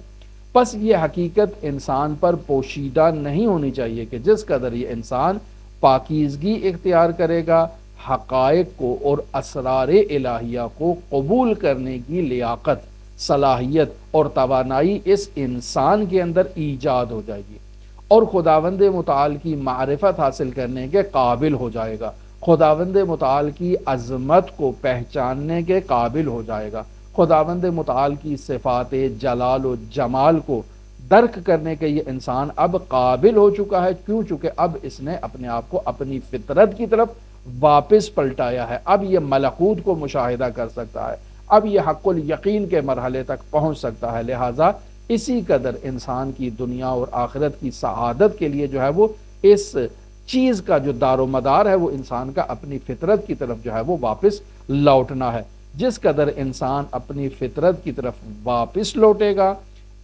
پس یہ حقیقت انسان پر پوشیدہ نہیں ہونی چاہیے کہ جس قدر یہ انسان پاکیزگی اختیار کرے گا، حقائق کو اور اسرار الہیہ کو قبول کرنے کی لیاقت، صلاحیت اور توانائی اس انسان کے اندر ایجاد ہو جائے گی اور خداوند متعال کی معرفت حاصل کرنے کے قابل ہو جائے گا، خداوند متعال کی عظمت کو پہچاننے کے قابل ہو جائے گا، خداوند متعال کی صفات جلال و جمال کو درک کرنے کے یہ انسان اب قابل ہو چکا ہے، کیوں؟ چونکہ اب اس نے اپنے آپ کو اپنی فطرت کی طرف واپس پلٹایا ہے، اب یہ ملکوت کو مشاہدہ کر سکتا ہے، اب یہ حق الیقین کے مرحلے تک پہنچ سکتا ہے۔ لہٰذا اسی قدر انسان کی دنیا اور آخرت کی سعادت کے لیے جو ہے وہ اس چیز کا جو دار و مدار ہے وہ انسان کا اپنی فطرت کی طرف جو ہے وہ واپس لوٹنا ہے۔ جس قدر انسان اپنی فطرت کی طرف واپس لوٹے گا،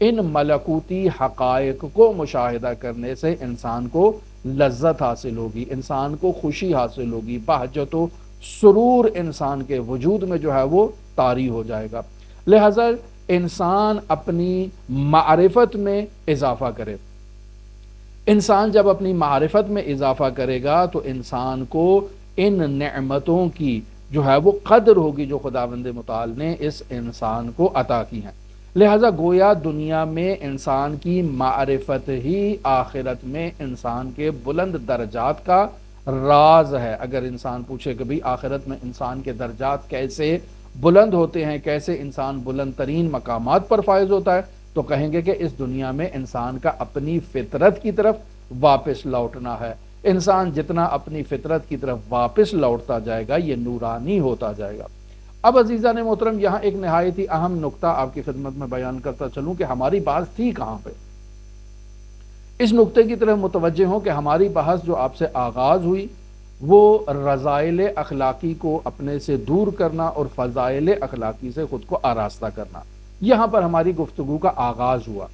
ان ملکوتی حقائق کو مشاہدہ کرنے سے انسان کو لذت حاصل ہوگی، انسان کو خوشی حاصل ہوگی، بہجت و سرور انسان کے وجود میں جو ہے وہ طاری ہو جائے گا۔ لہذا انسان اپنی معرفت میں اضافہ کرے، انسان جب اپنی معرفت میں اضافہ کرے گا تو انسان کو ان نعمتوں کی جو ہے وہ قدر ہوگی جو خداوند متعال نے اس انسان کو عطا کی ہیں۔ لہذا گویا دنیا میں انسان کی معرفت ہی آخرت میں انسان کے بلند درجات کا راز ہے۔ اگر انسان پوچھے کہ بھئی آخرت میں انسان کے درجات کیسے بلند ہوتے ہیں، کیسے انسان بلند ترین مقامات پر فائز ہوتا ہے، تو کہیں گے کہ اس دنیا میں انسان کا اپنی فطرت کی طرف واپس لوٹنا ہے۔ انسان جتنا اپنی فطرت کی طرف واپس لوٹتا جائے گا یہ نورانی ہوتا جائے گا۔ اب عزیزان محترم یہاں ایک نہایت ہی اہم نقطہ آپ کی خدمت میں بیان کرتا چلوں کہ ہماری بات تھی کہاں پہ۔ اس نقطے کی طرف متوجہ ہوں کہ ہماری بحث جو آپ سے آغاز ہوئی وہ رذائل اخلاقی کو اپنے سے دور کرنا اور فضائل اخلاقی سے خود کو آراستہ کرنا، یہاں پر ہماری گفتگو کا آغاز ہوا۔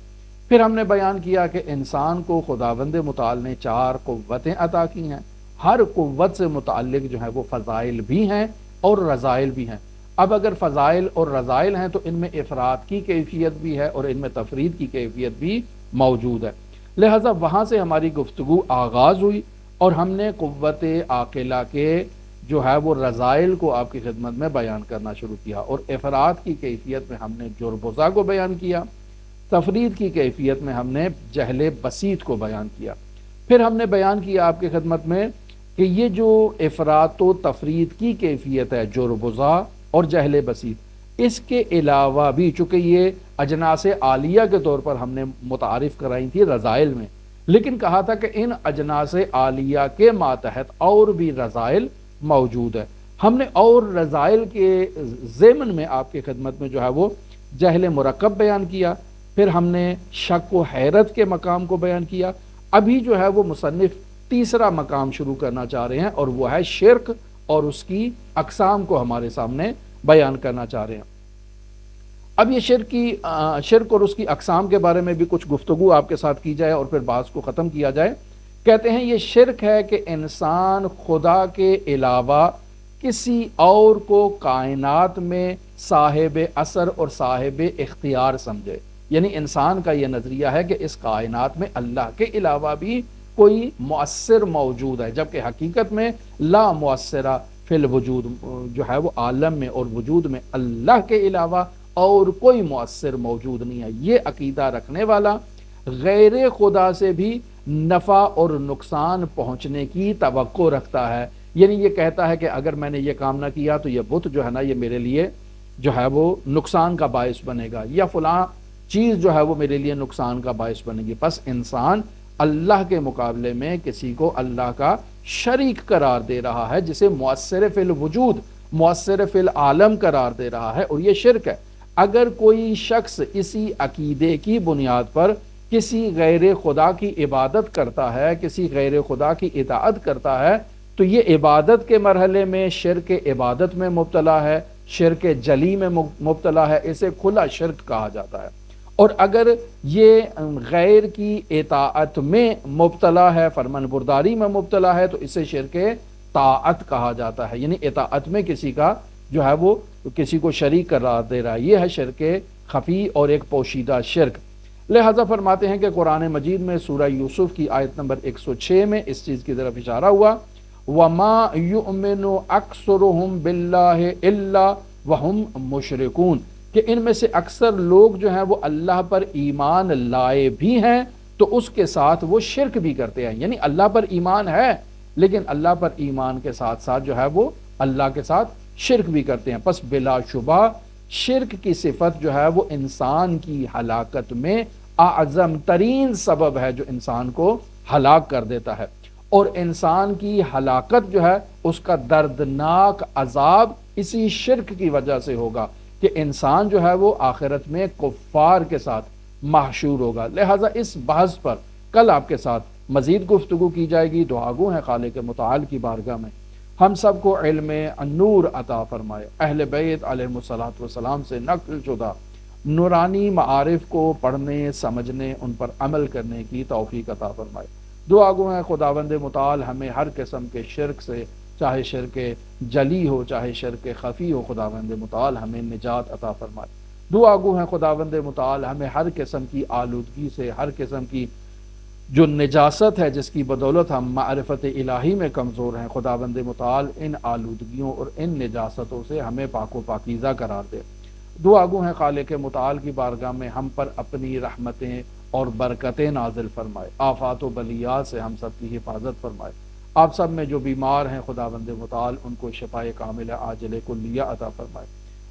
پھر ہم نے بیان کیا کہ انسان کو خداوند متعال نے 4 قوتیں عطا کی ہیں، ہر قوت سے متعلق جو ہے وہ فضائل بھی ہیں اور رذائل بھی ہیں۔ اب اگر فضائل اور رذائل ہیں تو ان میں افراد کی کیفیت بھی ہے اور ان میں تفرید کی کیفیت بھی موجود ہے، لہذا وہاں سے ہماری گفتگو آغاز ہوئی اور ہم نے قوت عاقلہ کے جو ہے وہ رذائل کو آپ کی خدمت میں بیان کرنا شروع کیا، اور افراد کی کیفیت میں ہم نے جربزہ کو بیان کیا، تفرید کی کیفیت میں ہم نے جہل بسیط کو بیان کیا۔ پھر ہم نے بیان کیا آپ کی خدمت میں کہ یہ جو افراد و تفرید کی کیفیت ہے جربزہ اور جہل بسیط، اس کے علاوہ بھی چونکہ یہ اجناس عالیہ کے طور پر ہم نے متعارف کرائی تھی رذائل میں، لیکن کہا تھا کہ ان اجناس عالیہ کے ماتحت اور بھی رذائل موجود ہے۔ ہم نے اور رذائل کے ضمن میں آپ کی خدمت میں جو ہے وہ جہل مرکب بیان کیا، پھر ہم نے شک و حیرت کے مقام کو بیان کیا۔ ابھی جو ہے وہ مصنف تیسرا مقام شروع کرنا چاہ رہے ہیں اور وہ ہے شرک، اور اس کی اقسام کو ہمارے سامنے بیان کرنا چاہ رہے ہیں۔ اب یہ شرک اور اس کی اقسام کے بارے میں بھی کچھ گفتگو آپ کے ساتھ کی جائے اور پھر بحث کو ختم کیا جائے۔ کہتے ہیں یہ شرک ہے کہ انسان خدا کے علاوہ کسی اور کو کائنات میں صاحب اثر اور صاحب اختیار سمجھے۔ یعنی انسان کا یہ نظریہ ہے کہ اس کائنات میں اللہ کے علاوہ بھی کوئی مؤثر موجود ہے، جبکہ حقیقت میں لا مؤثرہ فی الوجود جو ہے وہ عالم میں اور وجود میں اللہ کے علاوہ اور کوئی مؤثر موجود نہیں ہے۔ یہ عقیدہ رکھنے والا غیر خدا سے بھی نفع اور نقصان پہنچنے کی توقع رکھتا ہے، یعنی یہ کہتا ہے کہ اگر میں نے یہ کام نہ کیا تو یہ بت جو ہے نا یہ میرے لیے جو ہے وہ نقصان کا باعث بنے گا، یا فلاں چیز جو ہے وہ میرے لیے نقصان کا باعث بنے گی۔ پس انسان اللہ کے مقابلے میں کسی کو اللہ کا شریک قرار دے رہا ہے، جسے مؤثر فی الوجود، مؤثر فی العالم قرار دے رہا ہے، اور یہ شرک ہے۔ اگر کوئی شخص اسی عقیدے کی بنیاد پر کسی غیر خدا کی عبادت کرتا ہے، کسی غیر خدا کی اطاعت کرتا ہے، تو یہ عبادت کے مرحلے میں شرک عبادت میں مبتلا ہے، شرک جلی میں مبتلا ہے، اسے کھلا شرک کہا جاتا ہے۔ اور اگر یہ غیر کی اطاعت میں مبتلا ہے، فرمان برداری میں مبتلا ہے، تو اسے شرک طاعت کہا جاتا ہے، یعنی اطاعت میں کسی کا جو ہے وہ کسی کو شریک قرار دے رہا ہے، یہ ہے شرک خفی اور ایک پوشیدہ شرک۔ لہذا فرماتے ہیں کہ قرآن مجید میں سورہ یوسف کی آیت نمبر 106 میں اس چیز کی طرف اشارہ ہوا، وَمَا يُؤْمِنُ أَكْثُرُهُمْ بِاللَّهِ إِلَّا وَهُمْ مُشْرِكُونَ، کہ ان میں سے اکثر لوگ جو ہیں وہ اللہ پر ایمان لائے بھی ہیں تو اس کے ساتھ وہ شرک بھی کرتے ہیں، یعنی اللہ پر ایمان ہے لیکن اللہ پر ایمان کے ساتھ ساتھ جو ہے وہ اللہ کے ساتھ شرک بھی کرتے ہیں۔ پس بلا شبہ شرک کی صفت جو ہے وہ انسان کی ہلاکت میں اعظم ترین سبب ہے جو انسان کو ہلاک کر دیتا ہے، اور انسان کی ہلاکت جو ہے اس کا دردناک عذاب اسی شرک کی وجہ سے ہوگا کہ انسان جو ہے وہ آخرت میں کفار کے ساتھ محشور ہوگا۔ لہٰذا اس بحث پر کل آپ کے ساتھ مزید گفتگو کی جائے گی۔ دعاگو ہیں خالق متعال کی بارگاہ میں ہم سب کو علم نور عطا فرمائے، اہل بیت علیہ الصلوۃ والسلام سے نقل شدہ نورانی معارف کو پڑھنے، سمجھنے، ان پر عمل کرنے کی توفیق عطا فرمائے۔ دعا گو ہیں خداوند متعال ہمیں ہر قسم کے شرک سے، چاہے شرک جلی ہو چاہے شرک خفی ہو، خداوند متعال ہمیں نجات عطا فرمائے۔ دعا گو ہیں خداوند متعال ہمیں ہر قسم کی آلودگی سے، ہر قسم کی جو نجاست ہے جس کی بدولت ہم معرفت الہی میں کمزور ہیں، خداوند متعال ان آلودگیوں اور ان نجاستوں سے ہمیں پاک و پاکیزہ قرار دے۔ دعا گو ہیں خالق متعال کی بارگاہ میں ہم پر اپنی رحمتیں اور برکتیں نازل فرمائے، آفات و بلیات سے ہم سب کی حفاظت فرمائے۔ آپ سب میں جو بیمار ہیں خداوند متعال ان کو شفائے کاملہ عاجل کلیہ عطا فرمائے،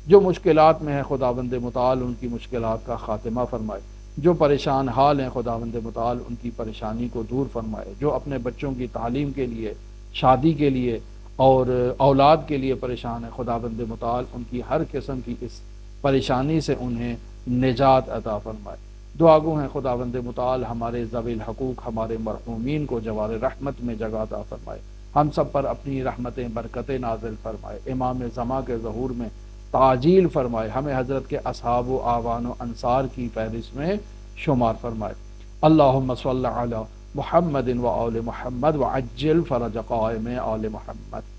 جو مشکلات میں ہیں خداوند متعال ان کی مشکلات کا خاتمہ فرمائے، جو پریشان حال ہیں خداوند متعال ان کی پریشانی کو دور فرمائے، جو اپنے بچوں کی تعلیم کے لیے، شادی کے لیے اور اولاد کے لیے پریشان ہیں خداوند متعال ان کی ہر قسم کی اس پریشانی سے انہیں نجات عطا فرمائے۔ دعا گو ہیں خداوند متعال ہمارے ذوی الحقوق ہمارے مرحومین کو جوار رحمت میں جگہ عطا فرمائے، ہم سب پر اپنی رحمتیں برکتیں نازل فرمائے، امام زمان کے ظہور میں تعجیل فرمائے، ہمیں حضرت کے اصحاب و آوان و انصار کی فہرست میں شمار فرمائے۔ اللہم صلی علی محمد و آل محمد وعجل فرج قائم آل محمد۔